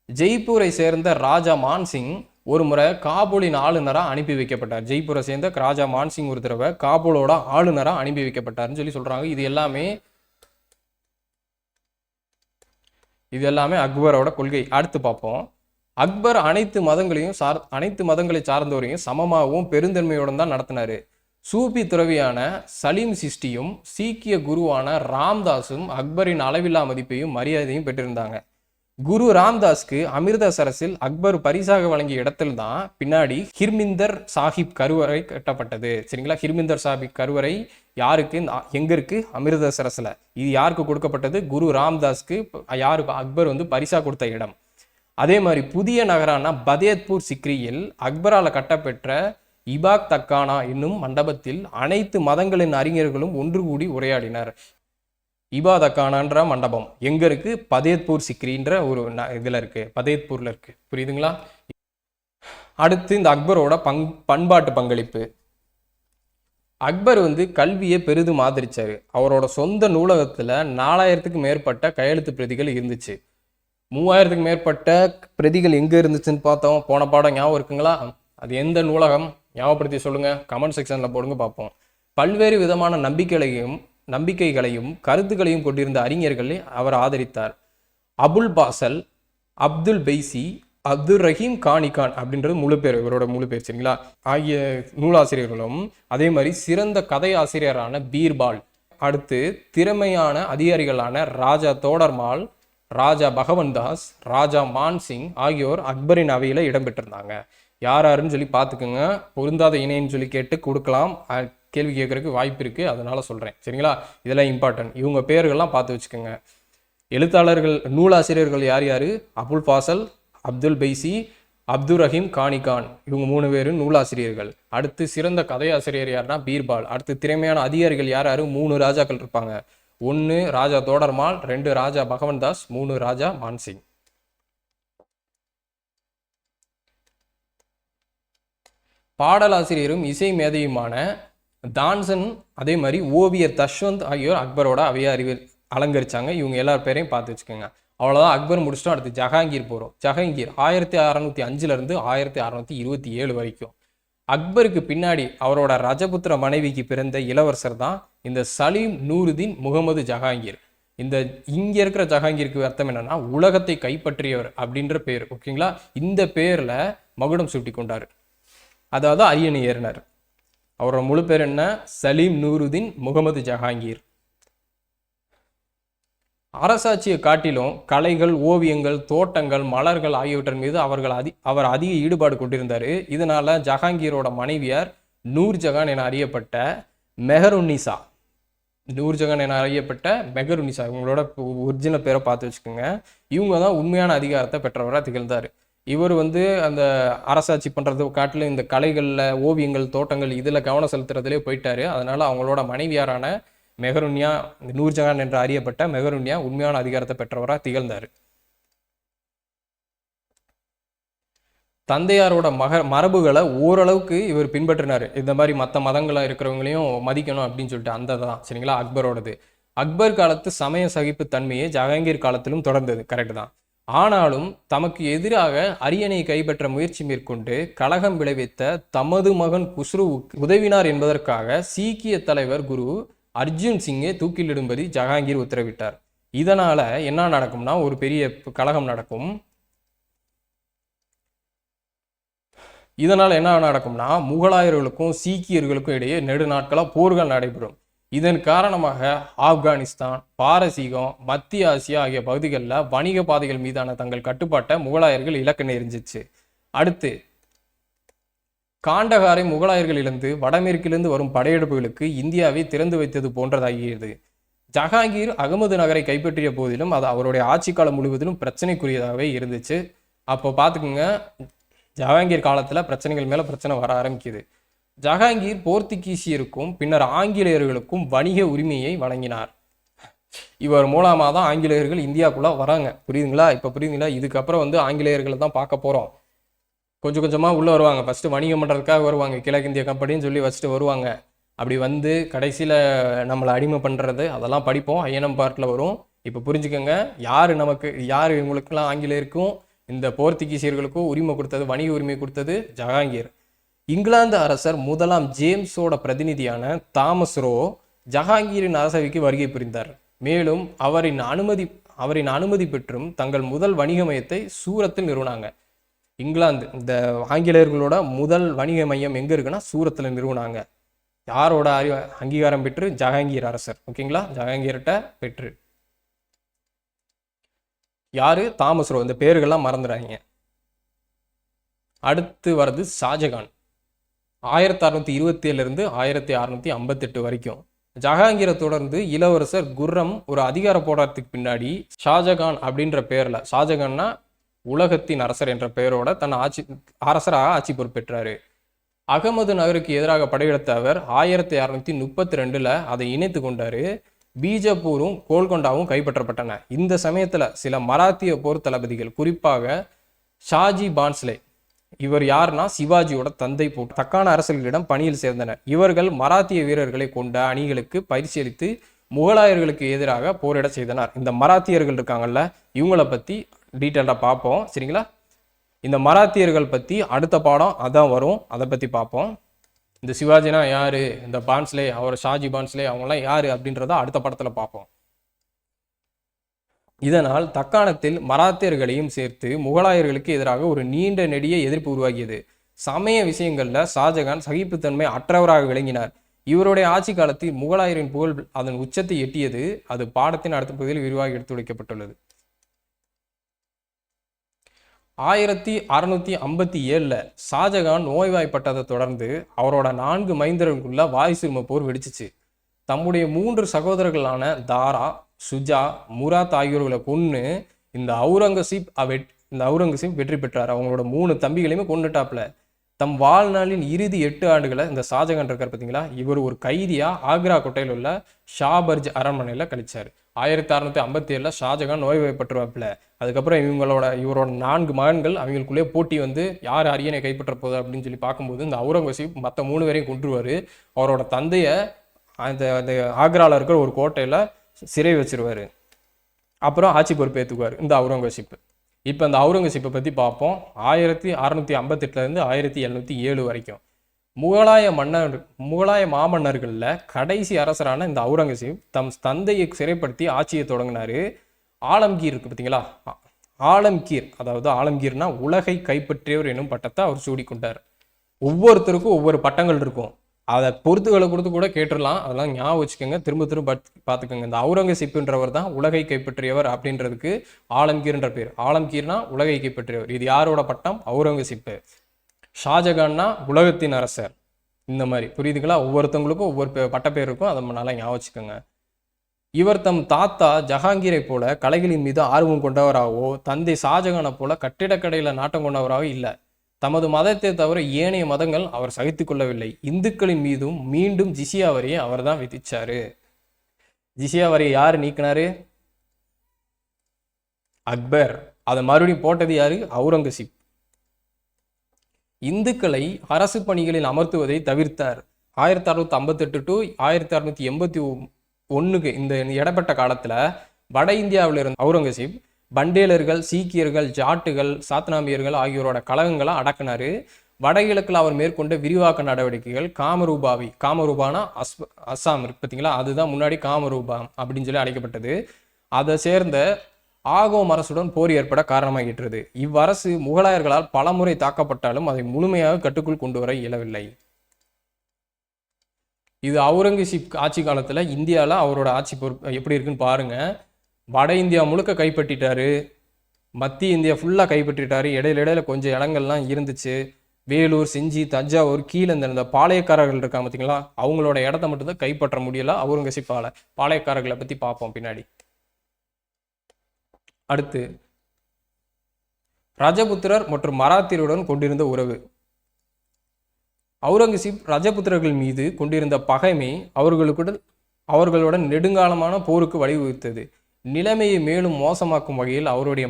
Speaker 1: ஜெய்ப்பூரை சேர்ந்த ராஜா மான்சிங் ஒரு முறை காபூலின் ஆளுநராக அனுப்பி வைக்கப்பட்டார். ஜெய்ப்பூரை சேர்ந்த ராஜா மான்சிங் ஒரு தடவை காபூலோட ஆளுநராக அனுப்பி வைக்கப்பட்டாருன்னு சொல்லி சொல்கிறாங்க. இது எல்லாமே அக்பரோட கொள்கை. அடுத்து பார்ப்போம். அக்பர் அனைத்து மதங்களை சார்ந்தவரையும் சமமாகவும் பெருந்தன்மையோடு தான் நடத்தினாரு. சூபி துறவியான சலீம் சிஷ்டியும் சீக்கிய குருவான ராம்தாஸும் அக்பரின் அளவில்லா மதிப்பையும் மரியாதையும் பெற்றிருந்தாங்க. குரு ராம்தாஸ்க்கு அமிர்தசரஸில் அக்பர் பரிசாக வழங்கிய இடத்தில் தான் பின்னாடி ஹிர்மிந்தர் சாஹிப் கருவறை கட்டப்பட்டது. சரிங்களா? ஹிர்மிந்தர் சாஹிப் கருவறை யாருக்கு? எங்க இருக்கு? அமிர்தசரஸ்ல. இது யாருக்கு கொடுக்கப்பட்டது? குரு ராம்தாஸ்க்கு. யாருக்கு? அக்பர் பரிசா கொடுத்த இடம். அதே மாதிரி புதிய நகரான பதேத்பூர் சிக்ரியில் அக்பரால் கட்டப்பெற்ற இபாக் தக்கானா என்னும் மண்டபத்தில் அனைத்து மதங்களின் அறிஞர்களும் ஒன்று கூடி உரையாடினர். இபாதக்கானான்ற மண்டபம் எங்க இருக்கு? பதேத்பூர் சிக்ரின்ற ஒரு இதுல இருக்கு, பதேத்பூர்ல இருக்கு. புரியுதுங்களா? அடுத்து இந்த அக்பரோட பண்பாட்டு பங்களிப்பு. அக்பர் கல்வியை பெரிதும் ஆதரிச்சாரு. அவரோட சொந்த நூலகத்துல 4000க்கு மேற்பட்ட கையெழுத்து பிரதிகள் இருந்துச்சு. 3000க்கு மேற்பட்ட பிரதிகள் எங்க இருந்துச்சுன்னு பார்த்தோம். போன பாடம் ஞாபகம் இருக்குங்களா? அது எந்த நூலகம்? ஞாபகப்படுத்தி சொல்லுங்க, கமெண்ட் செக்ஷன்ல போடுங்க பார்ப்போம். பல்வேறு விதமான நம்பிக்கைகளையும் கருத்துக்களையும் கொண்டிருந்த அறிஞர்களை அவர் ஆதரித்தார். அபுல் பாசல், அப்துல் பெய்சி, அப்துல் ரஹீம் கானிகான் அப்படின்றது இவரோட முழு பேர். சரிங்களா? ஆகிய நூலாசிரியர்களும் அதே மாதிரி சிறந்த கதை ஆசிரியரான பீர்பால், அடுத்து திறமையான அதிகாரிகளான ராஜா தோடர்மால், ராஜா பகவன்தாஸ், ராஜா மான்சிங் ஆகியோர் அக்பரின் அவையில் இடம்பெற்றிருந்தாங்க. யாருன்னு சொல்லி பார்த்துக்குங்க. பொருந்தாத இணைன்னு சொல்லி கேட்டு கொடுக்கலாம், கேள்வி கேட்கறதுக்கு வாய்ப்பு இருக்குது, அதனால சொல்கிறேன். சரிங்களா? இதெல்லாம் இம்பார்ட்டன்ட். இவங்க பேர்கள்லாம் பார்த்து வச்சுக்கோங்க. எழுத்தாளர்கள் நூலாசிரியர்கள் யார் யார்? அபுல் ஃபாசல், அப்துல் பைசி, அப்துல் ரஹீம் கானிகான், இவங்க 3 பேரும் நூலாசிரியர்கள். அடுத்து சிறந்த கதையாசிரியர் யாருன்னா பீர்பால். அடுத்து திறமையான அதிகாரிகள் யார் யார்? 3 ராஜாக்கள் இருப்பாங்க. 1 ராஜா தோடர்மால், 2 ராஜா பகவன்தாஸ், 3 ராஜா மான்சிங். பாடலாசிரியரும் இசை மேதையுமான தான்சன், அதே மாதிரி ஓவியர் தஷ்வந்த் ஆகியோர் அக்பரோட அவையை அலங்கரிச்சாங்க. இவங்க எல்லார் பேரையும் பார்த்து வச்சுக்கோங்க. அவ்வளோதான், அக்பர் முடிச்சிட்டோம். அடுத்து ஜஹாங்கீர் போகிறோம். ஜஹாங்கீர் 1605 1627 வரைக்கும். அக்பருக்கு பின்னாடி அவரோட ரஜபுத்திர மனைவிக்கு பிறந்த இளவரசர் தான் இந்த சலீம் நூருதீன் முகமது ஜஹாங்கீர். இந்த இங்க இருக்கிற ஜஹாங்கீருக்கு அர்த்தம் என்னன்னா உலகத்தை கைப்பற்றியவர் அப்படின்ற பேர். ஓகேங்களா? இந்த பேர்ல மகுடம் சூட்டி கொண்டாரு, அதாவது அரியணை ஏறினார். அவரோட முழு பேர் என்ன? சலீம் நூருதீன் முகமது ஜஹாங்கீர். அரசாட்சியை காட்டிலும் கலைகள், ஓவியங்கள், தோட்டங்கள், மலர்கள் ஆகியவற்றின் மீது அவர் அதிக ஈடுபாடு கொண்டிருந்தார். இதனால ஜஹாங்கீரோட மனைவியார் நூர்ஜஹான் என அறியப்பட்ட மெஹருன்னிசா, இவங்களோட ஒரிஜினல் பேரை பார்த்து வச்சுக்கோங்க. இவங்க தான் உண்மையான அதிகாரத்தை பெற்றவராக திகழ்ந்தார். இவர் அந்த அரசாட்சி பண்ணுறது காட்டிலும் இந்த கலைகளில், ஓவியங்கள், தோட்டங்கள் இதில் கவனம் செலுத்துறதுலேயே போயிட்டாரு. அதனால அவங்களோட மனைவியாரான மெஹருன்யா, நூர்ஜஹான் என்று அறியப்பட்ட மெஹருன்யா உண்மையான அதிகாரத்தை பெற்றவராக திகழ்ந்தார். தந்தையாரோட மரபுகளை ஓரளவுக்கு இவர் பின்பற்றினார். இந்த மாதிரி மற்ற மதங்களாக இருக்கிறவங்களையும் மதிக்கணும் அப்படின்னு சொல்லிட்டு அந்த தான். சரிங்களா? அக்பரோடது. அக்பர் காலத்து சமய சகிப்பு தன்மையை ஜஹாங்கீர் காலத்திலும் தொடர்ந்தது. கரெக்ட் தான். ஆனாலும் தமக்கு எதிராக அரியணையை கைப்பற்ற முயற்சி மேற்கொண்டு கலகம் விளைவித்த தமது மகன் குஸ்ருவுக்கு உதவினார் என்பதற்காக சீக்கிய தலைவர் குரு அர்ஜுன் சிங்கை தூக்கிலிடும்படி ஜஹாங்கீர் உத்தரவிட்டார். இதனால என்ன நடக்கும்னா ஒரு பெரிய கலகம் நடக்கும். இதனால் என்ன நடக்கும்னா முகலாயர்களுக்கும் சீக்கியர்களுக்கும் இடையே நெடுநாட்களாக போர்கள் நடைபெறும். இதன் காரணமாக ஆப்கானிஸ்தான், பாரசீகம், மத்திய ஆசியா ஆகிய பகுதிகளில் வணிக பாதைகள் மீதான தங்கள் கட்டுப்பாட்டை முகலாயர்கள் இலக்க நேர்ந்துச்சு. அடுத்து காண்டகாரை முகலாயர்கள் இழந்து வடமேற்கிலிருந்து வரும் படையெடுப்புகளுக்கு இந்தியாவை திறந்து வைத்தது போன்றதாகியது. ஜஹாங்கீர் அகமது நகரை கைப்பற்றிய போதிலும் அது அவருடைய ஆட்சி காலம் முழுவதிலும் பிரச்சனைக்குரியதாகவே இருந்துச்சு. அப்போ பார்த்துக்குங்க, ஜஹாங்கீர் காலத்தில் பிரச்சனைகள் மேலே பிரச்சனை வர ஆரம்பிக்குது. ஜஹாங்கீர் போர்த்துகீசியருக்கும் பின்னர் ஆங்கிலேயர்களுக்கும் வணிக உரிமையை வழங்கினார். இவர் மூலமாக தான் ஆங்கிலேயர்கள் இந்தியாவுக்குள்ள வராங்க. புரியுதுங்களா? இப்போ புரியுதுங்களா? இதுக்கப்புறம் ஆங்கிலேயர்களை தான் பார்க்க போகிறோம். கொஞ்சம் கொஞ்சமாக உள்ளே வருவாங்க. ஃபஸ்ட்டு வணிகம் பண்ணுறதுக்காக வருவாங்க, கிழக்கிந்திய கம்பெனின்னு சொல்லி வச்சுட்டு வருவாங்க. அப்படி கடைசியில் நம்மளை அடிமை பண்ணுறது அதெல்லாம் படிப்போம், ஐஎன்எம் பார்ட்டில் வரும். இப்போ புரிஞ்சுக்கோங்க, யார் இவங்களுக்கெல்லாம் ஆங்கிலேயருக்கும் இந்த போர்த்துகீசியர்களுக்கும் உரிமை கொடுத்தது, வணிக உரிமை கொடுத்தது ஜஹாங்கீர். இங்கிலாந்து அரசர் முதலாம் ஜேம்ஸோட பிரதிநிதியான தாமஸ் ரோ ஜஹாங்கீரின் அரசவைக்கு வருகை புரிந்தார். மேலும் அவரின் அனுமதி பெற்றும் தங்கள் முதல் வணிக மையத்தை சூரத்தில் நிறுவனாங்க. இங்கிலாந்து இந்த ஆங்கிலேயர்களோட முதல் வணிக மையம் எங்க இருக்குன்னா சூரத்தில் நிறுவனாங்க. யாரோட அங்கீகாரம் பெற்று? ஜஹாங்கீர் அரசர். ஓகேங்களா? ஜஹாங்கீர்கிட்ட பெற்று. யாரு? Thomas row. இந்த பேர்கள்லாம் மறந்துடாதீங்க. அடுத்து வர்றது ஷாஜகான். 1627 1658 வரைக்கும். ஜஹாங்கீரை தொடர்ந்து இளவரசர் குர்ரம் ஒரு அதிகார போராட்டத்துக்கு பின்னாடி ஷாஜகான் அப்படின்ற பேர்ல, ஷாஜகான்னா உலகத்தின் அரசர் என்ற பெயரோட தன் அரசராக ஆட்சி பொறுப்பேற்றாரு. அகமது நகருக்கு எதிராக படையெடுத்த அவர் 1632 அதை இணைத்து கொண்டாரு. பீஜப்பூரும் கோல்கொண்டாவும் கைப்பற்றப்பட்டன. இந்த சமயத்துல சில மராத்திய போர் தளபதிகள், குறிப்பாக ஷாஜி பான்ஸ்லே, இவர் யாருன்னா சிவாஜியோட தந்தை, போட்டு தக்கான அரசர்களிடம் பணியில் சேர்ந்தனர். இவர்கள் மராத்திய வீரர்களை கொண்ட அணிகளுக்கு பயிற்சி அளித்து முகலாயர்களுக்கு எதிராக போரிட செய்தனர். இந்த மராத்தியர்கள் இருக்காங்கல்ல, இவங்கள பத்தி டீட்டெயிலாக பார்ப்போம். சரிங்களா? இந்த மராத்தியர்கள் பத்தி அடுத்த பாடம் அதான் வரும், அதை பத்தி பார்ப்போம். இந்த சிவாஜினா யாரு, இந்த பான்ஸ்லே, அவர் ஷாஜி பான்ஸ்லே அவங்கெல்லாம் யாரு அப்படின்றத அடுத்த படத்துல பார்ப்போம். இதனால் தக்காணத்தில் மராத்தியர்களையும் சேர்த்து முகலாயர்களுக்கு எதிராக ஒரு நீண்ட நெடிய எதிர்ப்பு உருவாகியது. சமய விஷயங்கள்ல ஷாஜகான் சகிப்புத்தன்மை அற்றவராக விளங்கினார். இவருடைய ஆட்சி காலத்தில் முகலாயரின் புகழ் அதன் உச்சத்தை எட்டியது. அது பாடத்தின் அடுத்த பகுதியில் விரிவாக எடுத்துரைக்கப்பட்டுள்ளது. 1657 ஷாஜகான் நோய்வாய்ப்பட்டதை தொடர்ந்து அவரோட 4 மைந்தர்களுக்குள்ள வாய்சிறும போர் வெடிச்சிச்சு. தம்முடைய 3 சகோதரர்களான தாரா, சுஜா, முராத் ஆகியோர்களை கொன்று இந்த அவுரங்கசீப் வெற்றி பெற்றார். அவங்களோட 3 தம்பிகளையுமே கொண்டுட்டாப்ல. தம் வாழ்நாளின் இறுதி 8 ஆண்டுகளை இந்த ஷாஜகான் இருக்கார் பார்த்தீங்களா, இவர் ஒரு கைதியா ஆக்ரா கோட்டையில் உள்ள ஷாபர்ஜ் அரண்மனையில கழிச்சார். 1657 ஷாஜகான் நோய்வாய்ப்பட்டுருவாப்ல. அதுக்கப்புறம் இவரோட 4 மகன்கள் அவங்களுக்குள்ளே போட்டி வந்து யார் அரியணை கைப்பற்ற போகுது அப்படின்னு சொல்லி பார்க்கும்போது இந்த அவுரங்கசீப் மற்ற 3 பேரையும் கொன்றுவார். அவரோட தந்தையை அந்த ஆக்ராவில் இருக்கிற ஒரு கோட்டையில் சிறை வச்சிருவார். அப்புறம் ஆட்சி பொறுப்பு ஏற்றுக்குவார் இந்த அவுரங்கசீப். இப்போ இந்த அவுரங்கசீப்பை பற்றி பார்ப்போம். 1658 1707 வரைக்கும் முகலாய மாமன்னர்களில் கடைசி அரசரான இந்த அவுரங்கசீப் தம் தந்தையை சிறைப்படுத்தி ஆட்சியை தொடங்கினாரு. ஆலம்கீர் இருக்கு பார்த்தீங்களா, ஆலம்கீர், அதாவது ஆலம்கீர்னா உலகை கைப்பற்றியவர் என்னும் பட்டத்தை அவர் சூடிக்கொண்டார். ஒவ்வொருத்தருக்கும் ஒவ்வொரு பட்டங்கள் இருக்கும். அதை பொறுத்துகளை கொடுத்து கூட கேட்டுடலாம். அதெல்லாம் ஞாபகம் வச்சுக்கோங்க, திரும்ப திரும்ப பார்த்துக்கோங்க. இந்த அவுரங்கசீப்ன்றவர் தான் உலகை கைப்பற்றியவர் அப்படின்றதுக்கு ஆலம்கீர்ன்ற பேர். ஆலம்கீர்னா உலகை கைப்பற்றியவர். இது யாரோட பட்டம்? அவுரங்கசீப். ஷாஜகான்னா உலகத்தின் அரசர். இந்த மாதிரி புரியுதுங்களா? ஒவ்வொருத்தவங்களுக்கும் ஒவ்வொரு பட்டப்பேர் இருக்கும், அதை நல்லா ஞாபகம் வச்சுக்கோங்க. இவர் தம் தாத்தா ஜஹாங்கீரை போல கலைகளின் மீது ஆர்வம் கொண்டவராகவோ தந்தை ஷாஜகானை போல கட்டிடக்கடையில் நாட்டம் கொண்டவராக இல்லை. தமது மதத்தை தவிர ஏனைய மதங்கள் அவர் சகித்து கொள்ளவில்லை. இந்துக்களின் மீதும் மீண்டும் ஜிசியா வரியை அவர் தான் விதிச்சாரு. ஜிசியா வரியை யார் நீக்கினாரு? அக்பர். அதை மறுபடியும் போட்டது யாரு? அவுரங்கசீப். இந்துக்களை அரசு பணிகளில் அமர்த்துவதை தவிர்த்தார். 1658 to 1681 இந்த இடப்பட்ட காலத்துல வட இந்தியாவில் இருந்த அவுரங்கசீப் பண்டேலர்கள், சீக்கியர்கள், ஜாட்டுகள், சாத்னாமியர்கள் ஆகியோரோட கழகங்களை அடக்கினாரு. வடகிழக்கில் அவர் மேற்கொண்ட விரிவாக்க நடவடிக்கைகள் காமரூபானா அஸ்ஸாம் இருக்கு பார்த்தீங்களா, அதுதான் முன்னாடி காமரூபா அப்படின்னு சொல்லி அழைக்கப்பட்டது. அதை சேர்ந்த ஆகோம் அரசுடன் போர் ஏற்பட காரணமாகின்றது. இவ்வரசு முகலாயர்களால் பலமுறை தாக்கப்பட்டாலும் அதை முழுமையாக கட்டுக்குள் கொண்டு வர இயலவில்லை. இது அவுரங்கசீப் ஆட்சி காலத்துல இந்தியாவில் அவரோட ஆட்சி பொறுப்பு எப்படி இருக்குன்னு பாருங்க. வட இந்தியா முழுக்க கைப்பற்றிட்டாரு, மத்திய இந்தியா ஃபுல்லாக கைப்பற்றிட்டாரு. இடையில கொஞ்சம் இடங்கள்லாம் இருந்துச்சு. வேலூர், செஞ்சி, தஞ்சாவூர், கீழே இந்த பாளையக்காரர்கள் இருக்காங்க பார்த்தீங்களா, அவங்களோட இடத்த மட்டும்தான் கைப்பற்ற முடியல அவுரங்கசீப்பால. பாளையக்காரர்களை பற்றி பார்ப்போம் பின்னாடி. அடுத்து ரஜபுத்திரர் மற்றும் மராத்தியருடன் கொண்டிருந்த உறவு. அவுரங்கசீப் ரஜபுத்திரர்கள் மீது கொண்டிருந்த பகைமை அவர்களுடன் நெடுங்காலமான போருக்கு வழிவகுத்தது. நிலைமையை மேலும் மோசமாக்கும் வகையில் அவருடைய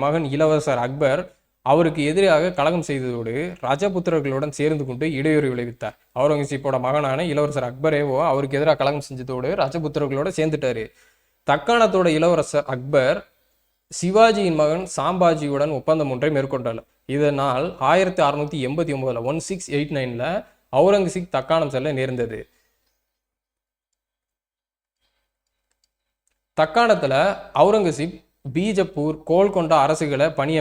Speaker 1: மகன் இளவரசர் அக்பர் அவருக்கு எதிராக கலகம் செய்ததோடு ரஜபுத்திரர்களுடன் சேர்ந்து கொண்டு இடையூறு விளைவித்தார். அவுரங்கசீப்போட மகனான இளவரசர் அக்பரேவோ அவருக்கு எதிராக கலகம் செஞ்சதோடு ரஜபுத்திரர்களோட சேர்ந்துட்டாரு. தக்காணத்தோட இளவரசர் அக்பர் சிவாஜியின் மகன் சாம்பாஜியுடன் ஒப்பந்தம் ஒன்றை மேற்கொண்டார். இதனால் 1689 1689 அவுரங்கசீப் தக்காணம் செல்ல நேர்ந்தது. தக்காணத்துல அவுரங்கசீப் பீஜப்பூர், கோல்கொண்டா அரசுகளை பணிய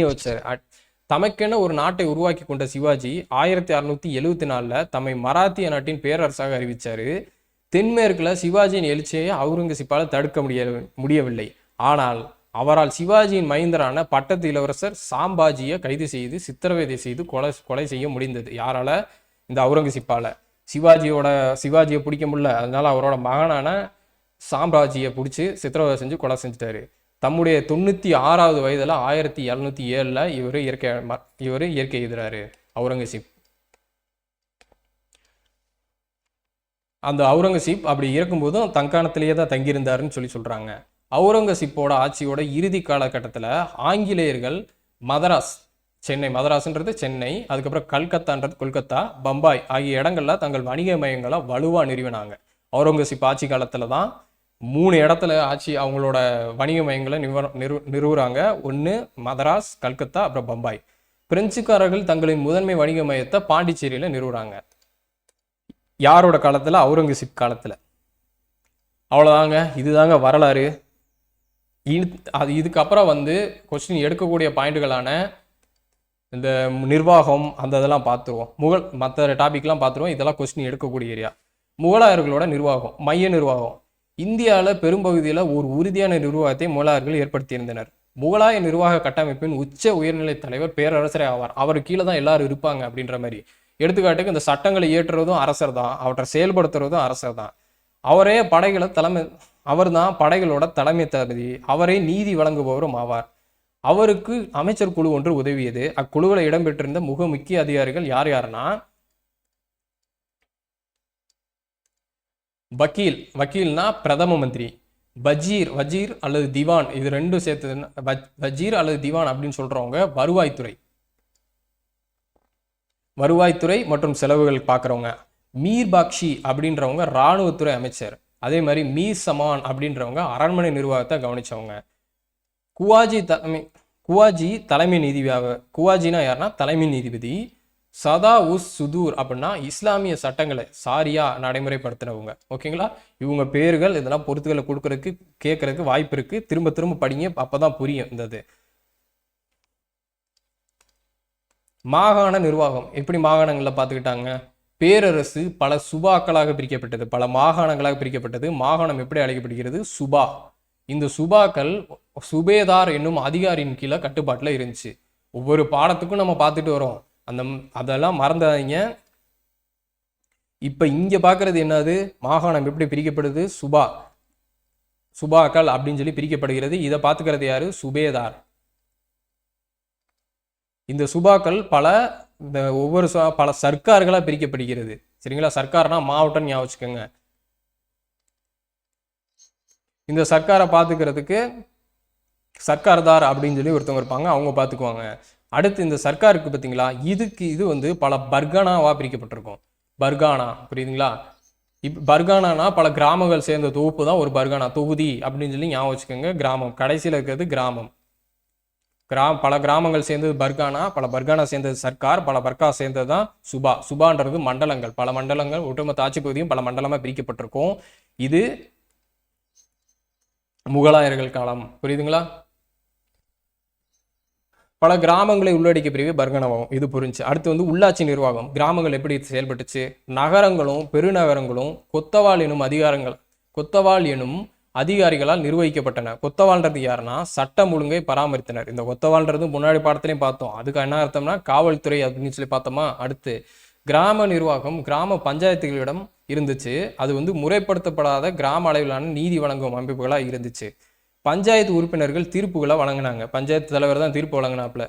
Speaker 1: வச்சார். தமக்கென ஒரு நாட்டை உருவாக்கி கொண்ட சிவாஜி 1674 தம்மை மராத்திய நாட்டின் பேரரசாக அறிவிச்சாரு. தென்மேற்குல சிவாஜியின் எழுச்சியை அவுரங்கசீப்பால் தடுக்க முடியவில்லை. ஆனால் அவரால் சிவாஜியின் மைந்தரான பட்டத்து இளவரசர் சாம்பாஜியை கைது செய்து சித்திரவதை செய்து கொலை செய்ய முடிந்தது. யாரால? இந்த அவுரங்கசீப்பால. சிவாஜியை பிடிக்க முடியல, அதனால அவரோட மகனான சாம்பாஜியை பிடிச்சி சித்திரவதை செஞ்சு கொலை செஞ்சுட்டாரு. தம்முடைய 96வது வயதுல 1707 இவர் இயற்கை எதிராரு அவுரங்கசீப். அந்த அவுரங்கசீப் அப்படி இருக்கும்போதும் தங்காணத்திலேயே தான் தங்கியிருந்தாருன்னு சொல்றாங்க. அவுரங்கசீப்போட ஆட்சியோட இறுதி காலகட்டத்தில் ஆங்கிலேயர்கள் மதராஸ்ன்றது சென்னை, அதுக்கப்புறம் கல்கத்தான்றது கொல்கத்தா, பம்பாய் ஆகிய இடங்கள்ல தங்கள் வணிக மையங்களை வலுவா நிறுவினாங்க. அவுரங்கசீப் ஆட்சி காலத்துல தான் 3 இடத்துல அவங்களோட வணிக மையங்களை நிறுவுறாங்க. ஒன்று மதராஸ், கல்கத்தா, அப்புறம் பம்பாய். பிரெஞ்சுக்காரர்கள் தங்களின் முதன்மை வணிக மையத்தை பாண்டிச்சேரியில நிறுவுறாங்க. யாரோட காலத்துல? அவுரங்கசீப் காலத்துல. அவ்வளோதாங்க, இதுதாங்க வரலாறு. இதுக்கப்புறம் கொஸ்டின் எடுக்கக்கூடிய பாயிண்ட்டுகளான இந்த நிர்வாகம் இதெல்லாம் பார்த்துருவோம். மற்ற டாபிக்லாம் பார்த்துருவோம். இதெல்லாம் கொஸ்டின் எடுக்கக்கூடிய ஏரியா. முகலாயர்களோட நிர்வாகம், மைய நிர்வாகம். இந்தியாவில் பெரும்பகுதியில் ஒரு உறுதியான நிர்வாகத்தை முகலாயர்கள் ஏற்படுத்தியிருந்தனர். முகலாய நிர்வாக கட்டமைப்பின் உச்ச உயர்நிலை தலைவர் பேரரசரே ஆவார். அவர் கீழே தான் எல்லாரும் இருப்பாங்க அப்படின்ற மாதிரி. எடுத்துக்காட்டுக்கு இந்த சட்டங்களை இயற்றுவதும் அரசர் தான், அவற்றை செயல்படுத்துறதும் அரசர் தான். அவரே படைகளை அவர் தான் படைகளோட தலைமை தளபதி, அவரே நீதி வழங்குபவரும் ஆவார். அவருக்கு அமைச்சர் குழு ஒன்று உதவியது. அக்குழுவில் இடம்பெற்றிருந்த முக்கிய அதிகாரிகள் யார் யாருன்னா, வக்கீல்னா பிரதம மந்திரி, வஜீர் அல்லது திவான், இது ரெண்டும் சேர்த்து வஜீர் அல்லது திவான் அப்படின்னு சொல்றவங்க வருவாய்த்துறை மற்றும் செலவுகள் பார்க்குறவங்க. மீர் பாக்ஷி அப்படின்றவங்க இராணுவத்துறை அமைச்சர். அதே மாதிரி மீர் சமான் அப்படின்றவங்க அரண்மனை நிர்வாகத்தை கவனிச்சவங்க. குவாஜி தலைமை நீதிபதி. குவாஜினா யாருன்னா தலைமை நீதிபதி. சதா உஸ் சுதூர் அப்படின்னா இஸ்லாமிய சட்டங்களை சாரியா நடைமுறைப்படுத்தினவங்க. ஓகேங்களா, இவங்க பேர்கள் இதெல்லாம் பொறுத்துக்களை கொடுக்கறதுக்கு கேட்கறதுக்கு வாய்ப்பு இருக்கு. திரும்ப திரும்ப படிங்க, அப்பதான் புரியும். இந்த மாகாண நிர்வாகம் எப்படி மாகாணங்கள்ல பார்த்துக்கிட்டாங்க. பேரரசு பல சுபாக்களாக பிரிக்கப்பட்டது, பல மாகாணங்களாக பிரிக்கப்பட்டது. மாகாணம் எப்படி அழைக்கப்படுகிறது, சுபா. இந்த சுபாக்கள் சுபேதார் என்னும் அதிகாரியின் கீழே கட்டுப்பாட்டில் இருந்துச்சு. ஒவ்வொரு பாடத்துக்கும் நம்ம பார்த்துட்டு வரோம், அதெல்லாம் மறந்துடாதீங்க. இப்ப இங்க பாக்குறது என்னது, மாகாணம் எப்படி பிரிக்கப்படுது, சுபாக்கள் அப்படின்னு சொல்லி பிரிக்கப்படுகிறது. இதை பார்த்துக்கிறது யாரு, சுபேதார். இந்த சுபாக்கள் பல சர்க்கார்களா பிரிக்கப்படுகிறது. சரிங்களா, சர்க்கார்னா மாவட்டம் ஞாபகம் வச்சுக்கோங்க. இந்த சர்க்காரை பார்த்துக்கிறதுக்கு சர்க்கார்தார் அப்படின்னு சொல்லி ஒருத்தவங்க இருப்பாங்க, அவங்க பார்த்துக்குவாங்க. அடுத்து இந்த சர்க்காருக்கு பார்த்தீங்களா, இது வந்து பல பர்கானாவா பிரிக்கப்பட்டிருக்கும். பர்கானா புரியுதுங்களா. பர்கானானா பல கிராமங்கள் சேர்ந்த தொகுப்பு தான் ஒரு பர்கானா, தொகுதி அப்படின்னு சொல்லி ஞாபகம் வச்சுக்கோங்க. கிராமம் கடைசியில் இருக்கிறது கிராமம். பல கிராமங்கள் சேர்ந்தது பர்கானா, பல பர்கானா சேர்ந்தது சர்க்கார், பல பர்கா சேர்ந்தது தான் சுபான்றது மண்டலங்கள். பல மண்டலங்கள், ஒட்டுமொத்த ஆட்சி பகுதியும் பல மண்டலமா பிரிக்கப்பட்டிருக்கும். இது முகலாயர்கள் காலம், புரியுதுங்களா. பல கிராமங்களை உள்ளடக்கிய பிரிவு பர்கனவாகும், இது புரிஞ்சு. அடுத்து வந்து உள்ளாட்சி நிர்வாகம். கிராமங்கள் எப்படி செயல்பட்டுச்சு, நகரங்களும் பெருநகரங்களும் கொத்தவால் எனும் அதிகாரிகளால் நிர்வகிக்கப்பட்டன. கொத்தவால்ன்றது யாருன்னா சட்டம் ஒழுங்கை பராமரித்தனர். இந்த கொத்தவால்ன்றது முன்னாடி பாடத்திலையும் பார்த்தோம். அதுக்கு என்ன அர்த்தம்னா காவல்துறை அப்படின்னு சொல்லி பார்த்தோமா. அடுத்து கிராம நிர்வாகம் கிராம பஞ்சாயத்துகளிடம் இருந்துச்சு. அது வந்து முறைப்படுத்தப்படாத கிராம அளவிலான நீதி வழங்கும் அமைப்புகளாக இருந்துச்சு. பஞ்சாயத்து உறுப்பினர்கள் தீர்ப்புகளை வழங்கினாங்க. பஞ்சாயத்து தலைவர் தான் தீர்ப்பு வழங்கினாப்புல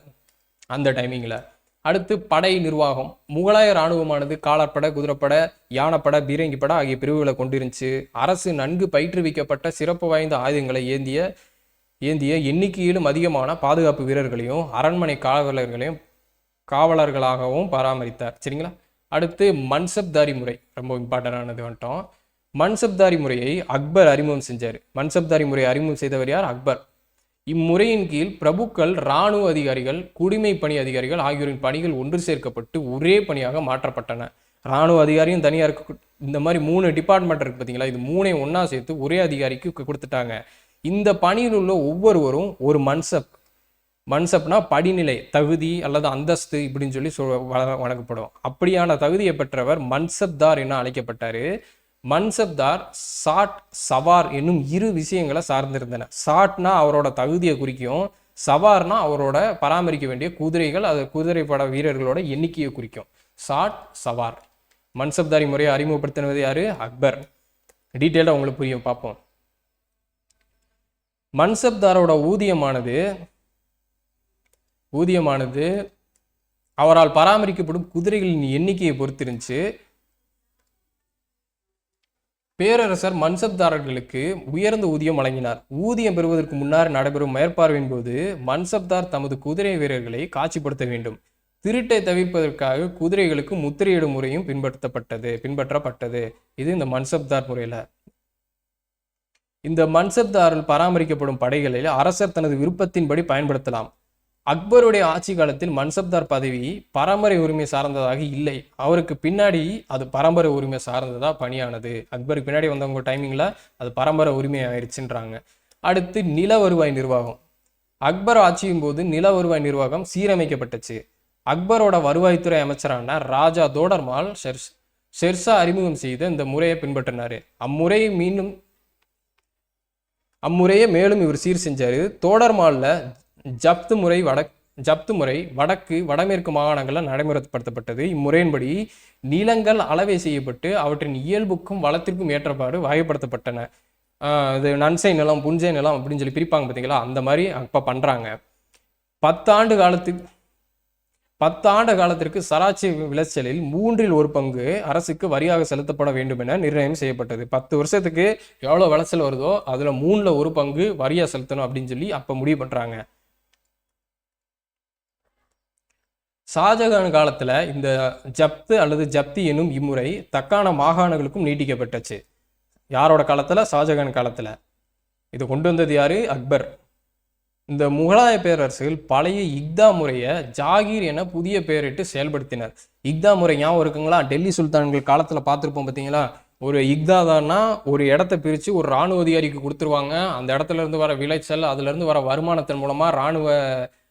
Speaker 1: அந்த டைமிங்கில். அடுத்து படை நிர்வாகம். முகலாய இராணுவமானது காலாட்படை, குதிரைப்படை, யானைப்படை, பீரங்கிப்படை ஆகிய பிரிவுகளை கொண்டிருந்துச்சு. அரசு நன்கு பயிற்றுவிக்கப்பட்ட சிறப்பு வாய்ந்த ஆயுதங்களை ஏந்திய எண்ணிக்கையிலும் அதிகமான பாதுகாப்பு வீரர்களையும் அரண்மனை காவலர்களாகவும் பராமரித்தார். சரிங்களா. அடுத்து மன்சப்தாரி முறை, ரொம்ப இம்பார்ட்டன்டானது வந்துட்டோம். மன்சப்தாரி முறையை அக்பர் அறிமுகம் செஞ்சார். மன்சப்தாரி முறையை அறிமுகம் செய்தவர் யார், அக்பர். இம்முறையின் கீழ் பிரபுக்கள், இராணுவ அதிகாரிகள், குடிமை பணி அதிகாரிகள் ஆகியோரின் பணிகள் ஒன்று சேர்க்கப்பட்டு ஒரே பணியாக மாற்றப்பட்டன. இராணுவ அதிகாரியும் தனியாக இருக்க, இந்த மாதிரி 3 டிபார்ட்மெண்ட் இருக்கு பார்த்தீங்களா, இது 3ஐயும் ஒன்றா சேர்த்து ஒரே அதிகாரிக்கு கொடுத்துட்டாங்க. இந்த பணியில் உள்ள ஒவ்வொருவரும் ஒரு மன்சப்னா படிநிலை, தகுதி அல்லது அந்தஸ்து இப்படின்னு சொல்லி வழங்கப்படும். அப்படியான தகுதியை பெற்றவர் மன்சப்தார் என அழைக்கப்பட்டாரு. மன்சப்தார் சாட், சவார் என்னும் 2 விஷயங்களை சார்ந்திருந்தன. சாட்னா அவரோட தகுதியை குறிக்கும், சவார்னா அவரோட பராமரிக்க வேண்டிய குதிரைகள், அது குதிரைப்பட வீரர்களோட எண்ணிக்கையை குறிக்கும். சாட், சவார். மன்சப்தாரி முறையை அறிமுகப்படுத்தினது யாரு, அக்பர். டீட்டெயிலாக உங்களுக்கு புரியும், பார்ப்போம். மன்சப்தாரோட ஊதியமானது அவரால் பராமரிக்கப்படும் குதிரைகளின் எண்ணிக்கையை பொறுத்திருந்துச்சு. பேரரசர் மன்சப்தாரர்களுக்கு உயர்ந்த ஊதியம் வழங்கினார். ஊதியம் பெறுவதற்கு முன்னர் நடைபெறும் மேற்பார்வையின் போது மன்சப்தார் தமது குதிரை வீரர்களை காட்சிப்படுத்த வேண்டும். திருட்டை தவிர்ப்பதற்காக குதிரைகளுக்கு முத்திரையிடும் முறையும் பின்பற்றப்பட்டது. இது இந்த மன்சப்தார் முறையில. இந்த மன்சப்தாரில் பராமரிக்கப்படும் படைகளில் அரசர் தனது விருப்பத்தின்படி பயன்படுத்தலாம். அக்பருடைய ஆட்சி காலத்தில் மன்சப்தார் பதவி பரம்பரை உரிமை சார்ந்ததாக இல்லை. அவருக்கு பின்னாடி அது பரம்பரை உரிமை சார்ந்ததா பணியானது. அக்பருக்கு பின்னாடி வந்தவங்க டைமிங்ல அது பரம்பரை உரிமை ஆயிடுச்சுன்றாங்க. அடுத்து நில வருவாய் நிர்வாகம். அக்பர் ஆட்சியின் போது நில வருவாய் நிர்வாகம் சீரமைக்கப்பட்டுச்சு. அக்பரோட வருவாய்த்துறை அமைச்சரான ராஜா தோடர்மால் ஷெர்ஷா அறிமுகம் செய்து இந்த முறையை பின்பற்றினாரு. அம்முறையை அம்முறையை மேலும் இவர் சீர் செஞ்சார். தோடர்மாலில் ஜப்து முறை வடமேற்கு மாகாணங்களில் நடைமுறைப்படுத்தப்பட்டது. இம்முறையின்படி நிலங்கள் அளவை செய்யப்பட்டு அவற்றின் இயல்புக்கும் வளத்திற்கும் ஏற்றவாறு வகைப்படுத்தப்பட்டன. இது நன்சை நிலம், புஞ்சை நிலம் அப்படின்னு சொல்லி பிரிப்பாங்க பார்த்தீங்களா, அந்த மாதிரி அப்போ பண்ணுறாங்க. 10 ஆண்டு காலத்திற்கு சராட்சி விளைச்சலில் 1/3 அரசுக்கு வரியாக செலுத்தப்பட வேண்டும் என நிர்ணயம் செய்யப்பட்டது. 10 வருஷத்துக்கு எவ்வளோ விளைச்சல் வருதோ அதில் 1/3 வரியாக செலுத்தணும் அப்படின்னு சொல்லி அப்போ முடிவு பண்ணுறாங்க. ஷாஜகான் காலத்தில் இந்த ஜப்து அல்லது ஜப்தி என்னும் இம்முறை தக்கான மாகாணங்களுக்கும் நீட்டிக்கப்பட்டுச்சு. யாரோட காலத்தில்? ஷாஜகான் காலத்தில். இது கொண்டு வந்தது யாரு? அக்பர். இந்த முகலாய பேரரசுகள் பழைய இக்தா முறையை ஜாகீர் என புதிய பெயரிட்டு செயல்படுத்தினர். இக்தா முறை ஞாபகம் இருக்குங்களா? டெல்லி சுல்தான்கள் காலத்தில் பார்த்துருப்போம் பார்த்தீங்களா? ஒரு இக்தாதான்னா ஒரு இடத்த பிரித்து ஒரு இராணுவ அதிகாரிக்கு கொடுத்துருவாங்க. அந்த இடத்துல இருந்து வர விளைச்சல், அதுலேருந்து வர வருமானத்தின் மூலமாக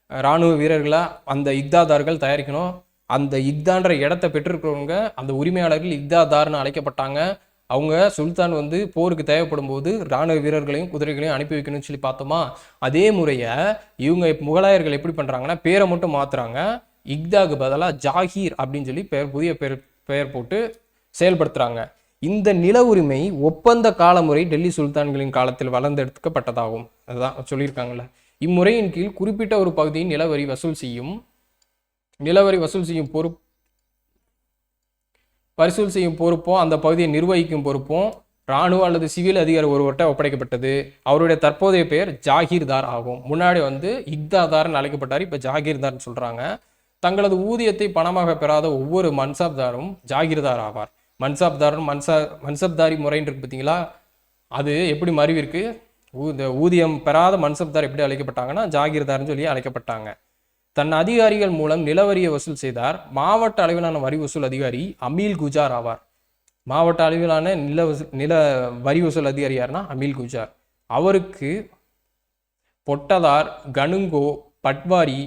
Speaker 1: இராணுவ வீரர்களை அந்த இக்தாதார்கள் தயாரிக்கணும். அந்த இக்தான்ற இடத்த பெற்றிருக்கிறவங்க அந்த உரிமையாளர்கள் இக்தாதார்னு அழைக்கப்பட்டாங்க. அவங்க சுல்தான் போருக்கு தேவைப்படும் போது இராணுவ வீரர்களையும் குதிரைகளையும் அனுப்பி வைக்கணும்னு சொல்லி பார்த்தோமா? அதே முறையை இவங்க முகலாயர்கள் எப்படி பண்ணுறாங்கன்னா, பேரை மட்டும் மாற்றுறாங்க. இக்தாக்கு பதிலாக ஜாகீர் அப்படின்னு சொல்லி புதிய பெயர் போட்டு செயல்படுத்துகிறாங்க. இந்த நில உரிமை ஒப்பந்த காலமுறை டெல்லி சுல்தான்களின் காலத்தில் வளர்ந்தெடுக்கப்பட்டதாகும். அதுதான் சொல்லியிருக்காங்கல்ல. இம்முறையின் கீழ் குறிப்பிட்ட ஒரு பகுதியின் நிலவரி வசூல் செய்யும் பொறுப்பும் அந்த பகுதியை நிர்வகிக்கும் பொறுப்பும் இராணுவ அல்லது சிவில் அதிகாரி ஒருவர்கிட்ட ஒப்படைக்கப்பட்டது. அவருடைய தற்போதைய பெயர் ஜாகீர்தார் ஆகும். முன்னாடி இக்தாதார்னு அழைக்கப்பட்டார், இப்போ ஜாகீர்தார்னு சொல்றாங்க. தங்களது ஊதியத்தை பணமாக பெறாத ஒவ்வொரு மன்சப்தாரும் ஜாகீர்தார் ஆவார். மன்சப்தாரி முறைன்னு இருக்கு பார்த்தீங்களா, அது எப்படி மறுவிற்கு ஊதியம் பெறாத மன்சப்தார் எப்படி அழைக்கப்பட்டாங்கன்னா ஜாகீர்தார்னு சொல்லி அழைக்கப்பட்டாங்க. தன் அதிகாரிகள் மூலம் நிலவரியை வசூல் செய்தார். மாவட்ட அளவிலான வரி வசூல் அதிகாரி அமீல் குஜார் ஆவார். மாவட்ட அளவிலான நில வரி வசூல் அதிகாரி யாருன்னா அமீல் குஜார். அவருக்கு பொட்டதார், கனுங்கோ, பட்வாரி,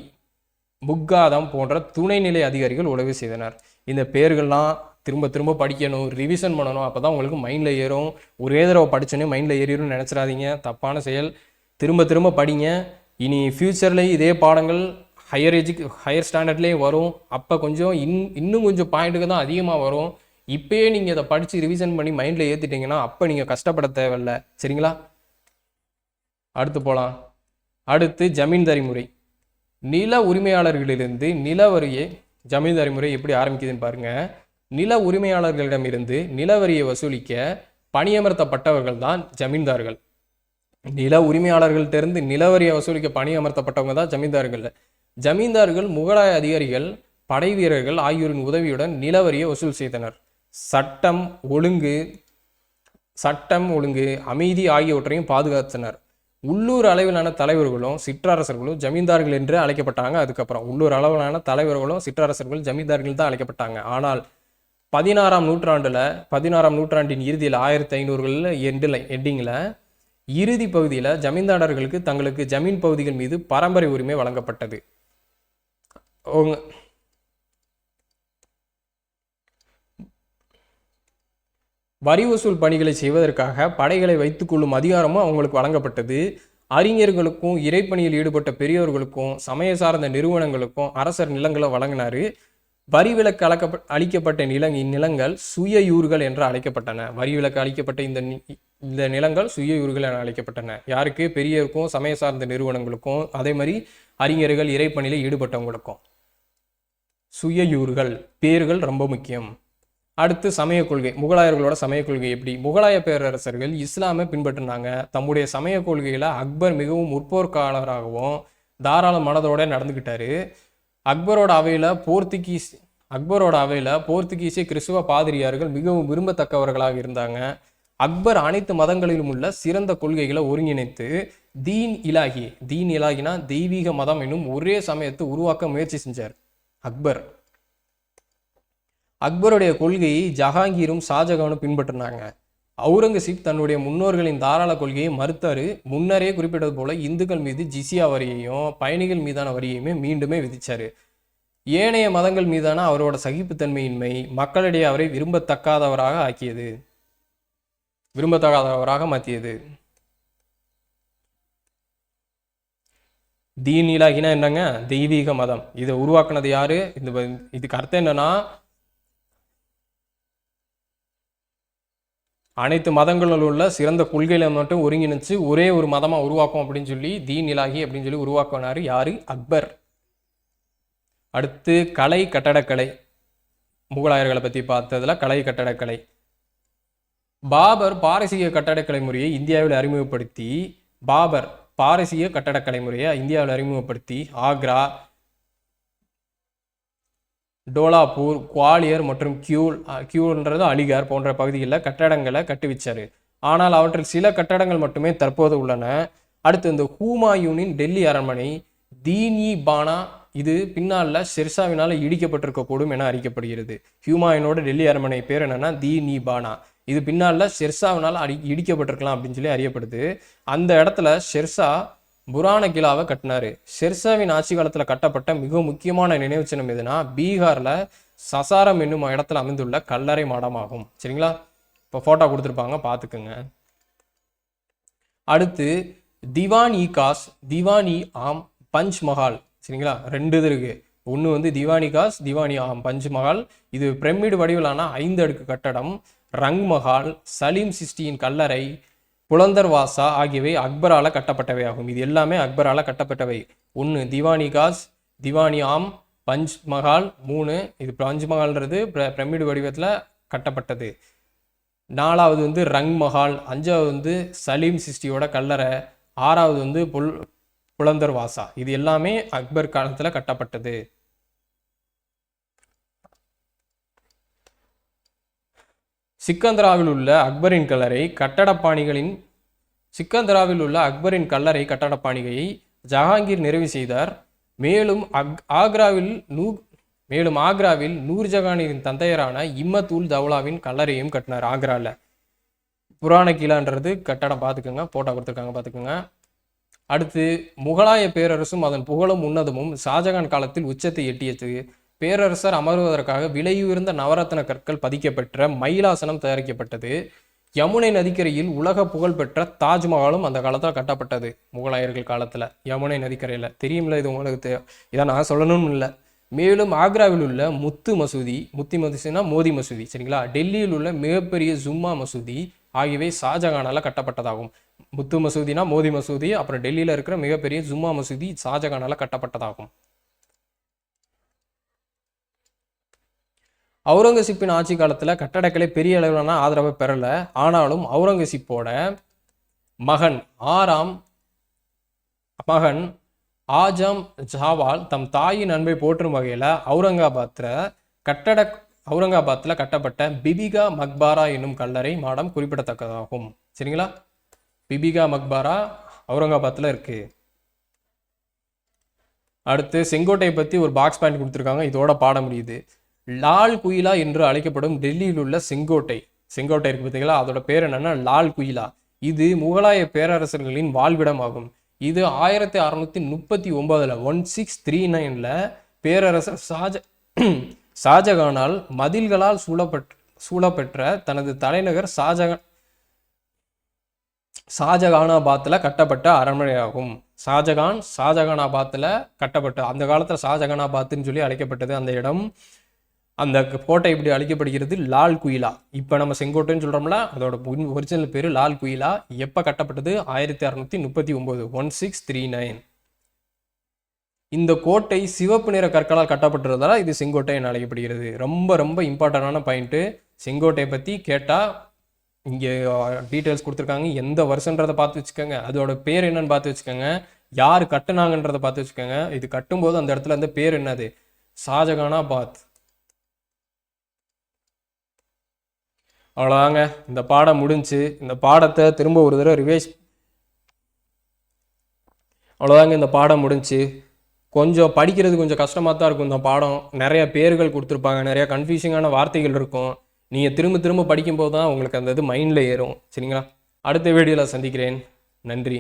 Speaker 1: முக்காதம் போன்ற துணைநிலை அதிகாரிகள் உதவி செய்தனர். இந்த பேர்கள்லாம் திரும்ப திரும்ப படிக்கணும், ரிவிஷன் பண்ணணும். அப்போ தான் உங்களுக்கு மைண்டில் ஏறும். ஒரே தடவை படிச்சோன்னே மைண்டில் ஏறிடும்னு நினச்சிடாதீங்க, தப்பான செயல். திரும்ப திரும்ப படிங்க. இனி ஃப்யூச்சர்லேயும் இதே பாடங்கள் ஹையர் ஸ்டாண்டர்ட்லேயும் வரும். அப்போ கொஞ்சம் இன்னும் கொஞ்சம் பாயிண்ட்டுக்கு தான் அதிகமாக வரும். இப்போயே நீங்கள் இதை படித்து ரிவிஷன் பண்ணி மைண்டில் ஏற்றிட்டீங்கன்னா அப்போ நீங்கள் கஷ்டப்பட தேவையில்லை. சரிங்களா? அடுத்து போகலாம். அடுத்து ஜமீன்தாரி முறை. நில உரிமையாளர்களிலிருந்து நிலவரியை ஜமீன்தாரி முறை எப்படி ஆரம்பிக்குதுன்னு பாருங்க. நில உரிமையாளர்களிடமிருந்து நிலவரியை வசூலிக்க பணியமர்த்தப்பட்டவர்கள் தான் ஜமீன்தார்கள். நில உரிமையாளர்கள்ட்டிருந்து நிலவரியை வசூலிக்க பணியமர்த்தப்பட்டவங்க தான் ஜமீன்தார்கள். ஜமீன்தார்கள் முகலாய அதிகாரிகள், படை வீரர்கள் ஆகியோரின் உதவியுடன் நிலவரியை வசூல் செய்தனர். சட்டம் ஒழுங்கு, அமைதி ஆகியவற்றையும் பாதுகாத்தனர். உள்ளூர் அளவிலான தலைவர்களும் சிற்றரசர்களும் ஜமீன்தார்கள் என்று அழைக்கப்பட்டாங்க. அதுக்கப்புறம் உள்ளூர் அளவிலான தலைவர்களும் சிற்றரசர்கள் ஜமீன்தார்கள் தான் அழைக்கப்பட்டாங்க. ஆனால் 16ஆம் நூற்றாண்டின் இறுதியில் 1500களில் எண்டிங்கில் இறுதி பகுதியில் ஜமீன்தாரர்களுக்கு தங்களுக்கு ஜமீன் பகுதிகள் மீது பரம்பரை உரிமை வழங்கப்பட்டது. வரி வசூல் பணிகளை செய்வதற்காக படைகளை வைத்துக் கொள்ளும் அதிகாரமும் அவங்களுக்கு வழங்கப்பட்டது. அறிஞர்களுக்கும் இறைப்பணியில் ஈடுபட்ட பெரியவர்களுக்கும் சமய சார்ந்த நிறுவனங்களுக்கும் அரசர் நிலங்களை வழங்கினார். வரி விலக்கு அளிக்கப்பட்ட இந்நிலங்கள் சுயயூர்கள் என்று அழைக்கப்பட்டன. வரி விலக்கு அளிக்கப்பட்ட இந்த நிலங்கள் சுயயூர்கள் என அழைக்கப்பட்டன. யாருக்கு? பெரியவருக்கும் சமய சார்ந்த நிறுவனங்களுக்கும், அதே மாதிரி அறிஞர்கள் இறைப்பணியில் ஈடுபட்டவங்களுக்கும். சுயயூர்கள் பேர்கள் ரொம்ப முக்கியம். அடுத்து சமய கொள்கை. முகலாயர்களோட சமய கொள்கை எப்படி? முகலாய பேரரசர்கள் இஸ்லாமை பின்பற்றினாங்க. தம்முடைய சமய கொள்கையில அக்பர் மிகவும் முற்போர்க்காளராகவும் தாராள மனதோட நடந்துக்கிட்டாரு. அக்பரோட அவையில போர்த்துகீசிய கிறிஸ்துவ பாதிரியார்கள் மிகவும் விரும்பத்தக்கவர்களாக இருந்தாங்க. அக்பர் அனைத்து மதங்களிலும் உள்ள சிறந்த கொள்கைகளை ஒருங்கிணைத்து தீன் இலாகினா தெய்வீக மதம் என்னும் ஒரே சமயத்தை உருவாக்க முயற்சி செஞ்சார் அக்பருடைய கொள்கையை ஜஹாங்கீரும் ஷாஜகானும் பின்பற்றினாங்க. அவுரங்கசீப் தன்னுடைய முன்னோர்களின் தாராள கொள்கையை மறுத்தாரு. முன்னரே குறிப்பிட்டது போல இந்துக்கள் மீது ஜிசியா வரியையும் பயணிகள் மீதான வரியையுமே மீண்டுமே விதிச்சாரு. ஏனைய மதங்கள் மீதான அவரோட சகிப்புத்தன்மையின்மை மக்களிடையே அவரை விரும்பத்தகாதவராக மாற்றியது. தீன் இலாஹினா என்னங்க, தெய்வீக மதம். இதை உருவாக்குனது யாரு? இதுக்கு அர்த்தம் என்னன்னா, அனைத்து மதங்களில் உள்ள சிறந்த கொள்கைகளை மட்டும் ஒருங்கிணைச்சு ஒரே ஒரு மதமாக உருவாக்கும் அப்படின்னு சொல்லி தீன் இலாஹி அப்படின்னு சொல்லி உருவாக்குனாரு யாரு? அக்பர். அடுத்து கலை, கட்டடக்கலை. முகலாயர்களை பற்றி பார்த்ததுல கலை, கட்டடக்கலை. பாபர் பாரசீக கட்டடக்கலை முறையை இந்தியாவில் அறிமுகப்படுத்தி ஆக்ரா, டோலாப்பூர், குவாலியர் மற்றும் கியூல்ன்றது அலிகார் போன்ற பகுதிகளில் கட்டடங்களை கட்டுவிச்சாரு. ஆனால் அவற்றில் சில கட்டடங்கள் மட்டுமே தற்போது உள்ளன. அடுத்து இந்த ஹூமாயூனின் டெல்லி அரண்மனை தீனி பானா, இது பின்னால ஷெர்ஷாவினால் இடிக்கப்பட்டிருக்கக்கூடும் என அறிக்கப்படுகிறது. ஹூமாயூனோட டெல்லி அரண்மனை பேர் என்னன்னா தீனி பானா. இது பின்னால ஷெர்ஷாவினால் இடிக்கப்பட்டிருக்கலாம் அப்படின்னு சொல்லி அறியப்படுது. அந்த இடத்துல ஷெர்ஷா புராண கிலாவை கட்டினாரு. ஷெர்ஷாவின் ஆட்சி காலத்தில் கட்டப்பட்ட மிக முக்கியமான நினைவு சின்னம் எதுனா பீகார்ல சசாரம் என்னும் இடத்துல அமைந்துள்ள கல்லறை மாடமாகும். சரிங்களா? இப்போ ஃபோட்டோ கொடுத்துருப்பாங்க, பார்த்துக்குங்க. அடுத்து திவான் இ காஸ், திவான் இ ஆம், பஞ்ச் மஹால். சரிங்களா? 2 இது இருக்கு. ஒன்று வந்து திவானி காஸ், திவானி ஆம், பஞ்ச் மஹால். இது பிரமிடு வடிவிலான 5 அடுக்கு கட்டடம். ரங் மஹால், சலீம் சிஸ்டியின் கல்லறை, புலந்தர் வாசா ஆகியவை அக்பரால் கட்டப்பட்டவை ஆகும். இது எல்லாமே அக்பரால் கட்டப்பட்டவை. 1 திவானி காஸ், திவானி ஆம், பஞ்ச் மஹால். 3 இது பஞ்ச் மஹால்ன்றது பிரமிடு வடிவத்தில் கட்டப்பட்டது. 4வது வந்து ரங் மஹால். 5வது வந்து சலீம் சிஸ்டியோட கல்லறை. 6வது வந்து புலந்தர் வாசா. இது எல்லாமே அக்பர் காலத்தில் கட்டப்பட்டது. சிக்கந்தராவில் உள்ள அக்பரின் கல்லறை கட்டடப்பாணிகையை ஜஹாங்கீர் நிறைவு செய்தார். மேலும் ஆக்ராவில் நூர்ஜஹானின் தந்தையரான இம்மத் உல் தௌலாவின் கல்லறையும் கட்டினார். ஆக்ராவில் புராண கிலான்றது கட்டடம் பார்த்துக்கோங்க, போட்டோ கொடுத்துருக்காங்க, பார்த்துக்கோங்க. அடுத்து முகலாய பேரரசும் அதன் புகழும் உன்னதமும் ஷாஜகான் காலத்தில் உச்சத்தை எட்டியது. பேரரசர் அமர்வதற்காக விலையுயர்ந்த நவரத்ன கற்கள் பதிக்கப்பெற்ற மயிலாசனம் தயாரிக்கப்பட்டது. யமுனை நதிக்கரையில் உலக புகழ்பெற்ற தாஜ்மஹாலும் அந்த காலத்தில் கட்டப்பட்டது. முகலாயர்கள் காலத்தில் யமுனை நதிக்கரையில். தெரியுமில்ல, இது உங்களுக்கு இதை நான் சொல்லணும்னு இல்லை. மேலும் ஆக்ராவில் உள்ள முத்தி மசூதினா மோதி மசூதி. சரிங்களா? டெல்லியில் உள்ள மிகப்பெரிய ஜும்மா மசூதி ஆகியவை ஷாஜகானால் கட்டப்பட்டதாகும். முத்து மசூதினா மோதி மசூதி, அப்புறம் டெல்லியில் இருக்கிற மிகப்பெரிய ஜும்மா மசூதி ஷாஜகானால் கட்டப்பட்டதாகும். அவுரங்கசீப்பின் ஆட்சி காலத்தில் கட்டடக்கலை பெரிய அளவிலான ஆதரவை பெறலை. ஆனாலும் அவுரங்கசீப்போட மகன் ஆஜம் ஜாவால் தம் தாயின் அன்பை போற்றும் வகையில் அவுரங்காபாத்தில் கட்டப்பட்ட பிபிகா மக்பாரா என்னும் கல்லறை மாடம் குறிப்பிடத்தக்கதாகும். சரிங்களா? பிபிகா மக்பாரா அவுரங்காபாத்தில் இருக்கு. அடுத்து செங்கோட்டையை பற்றி ஒரு பாக்ஸ் பாயிண்ட் கொடுத்துருக்காங்க, இதோட பாட முடியுது. லால் குயிலா என்று அழைக்கப்படும் டெல்லியில் உள்ள செங்கோட்டை இருக்கு பார்த்தீங்களா, அதோட பேர் என்னன்னா லால் குயிலா. இது முகலாய பேரரசர்களின் வாழ்விடம் ஆகும். இது 1639 1639 பேரரசர் ஷாஜகானால் மதில்களால் சூழப்பெற்ற தனது தலைநகர் ஷாஜகானாபாத்தில் கட்டப்பட்ட அரண்மனையாகும். ஷாஜகானாபாத்தில் கட்டப்பட்ட, அந்த காலத்தில் ஷாஜகானாபாத்ன்னு சொல்லி அழைக்கப்பட்டது அந்த இடம். அந்த கோட்டை இப்படி அழைக்கப்படுகிறது லால் குயிலா. இப்போ நம்ம செங்கோட்டைன்னு சொல்கிறோம்ல, அதோட ஒரிஜினல் பேர் லால் குயிலா. எப்போ கட்டப்பட்டது? 1639 1639. இந்த கோட்டை சிவப்பு நிற கற்களால் கட்டப்பட்டிருந்தால இது செங்கோட்டை என அழைக்கப்படுகிறது. ரொம்ப ரொம்ப இம்பார்ட்டண்டான பாயிண்ட்டு. செங்கோட்டையை பற்றி கேட்டால் இங்கே டீட்டெயில்ஸ் கொடுத்துருக்காங்க. எந்த வருஷன்றதை பார்த்து வச்சுக்கோங்க, அதோட பேர் என்னன்னு பார்த்து வச்சுக்கோங்க, யார் கட்டுனாங்கன்றதை பார்த்து வச்சுக்கோங்க. இது கட்டும்போது அந்த இடத்துல அந்த பேர் என்னது? ஷாஜகானாபாத். அவ்வளோதாங்க, இந்த பாடம் முடிஞ்சு. இந்த பாடத்தை திரும்ப ஒரு தடவை இந்த பாடம் முடிஞ்சு. கொஞ்சம் படிக்கிறது கொஞ்சம் கஷ்டமாக தான் இருக்கும். இந்த பாடம் நிறைய பேர்கள் கொடுத்துருப்பாங்க, நிறைய கன்ஃபியூசிங்கான வார்த்தைகள் இருக்கும். நீங்கள் திரும்ப படிக்கும்போது தான் உங்களுக்கு அந்த இது மைண்டில் ஏறும். சரிங்களா? அடுத்த வீடியோவில் சந்திக்கிறேன். நன்றி.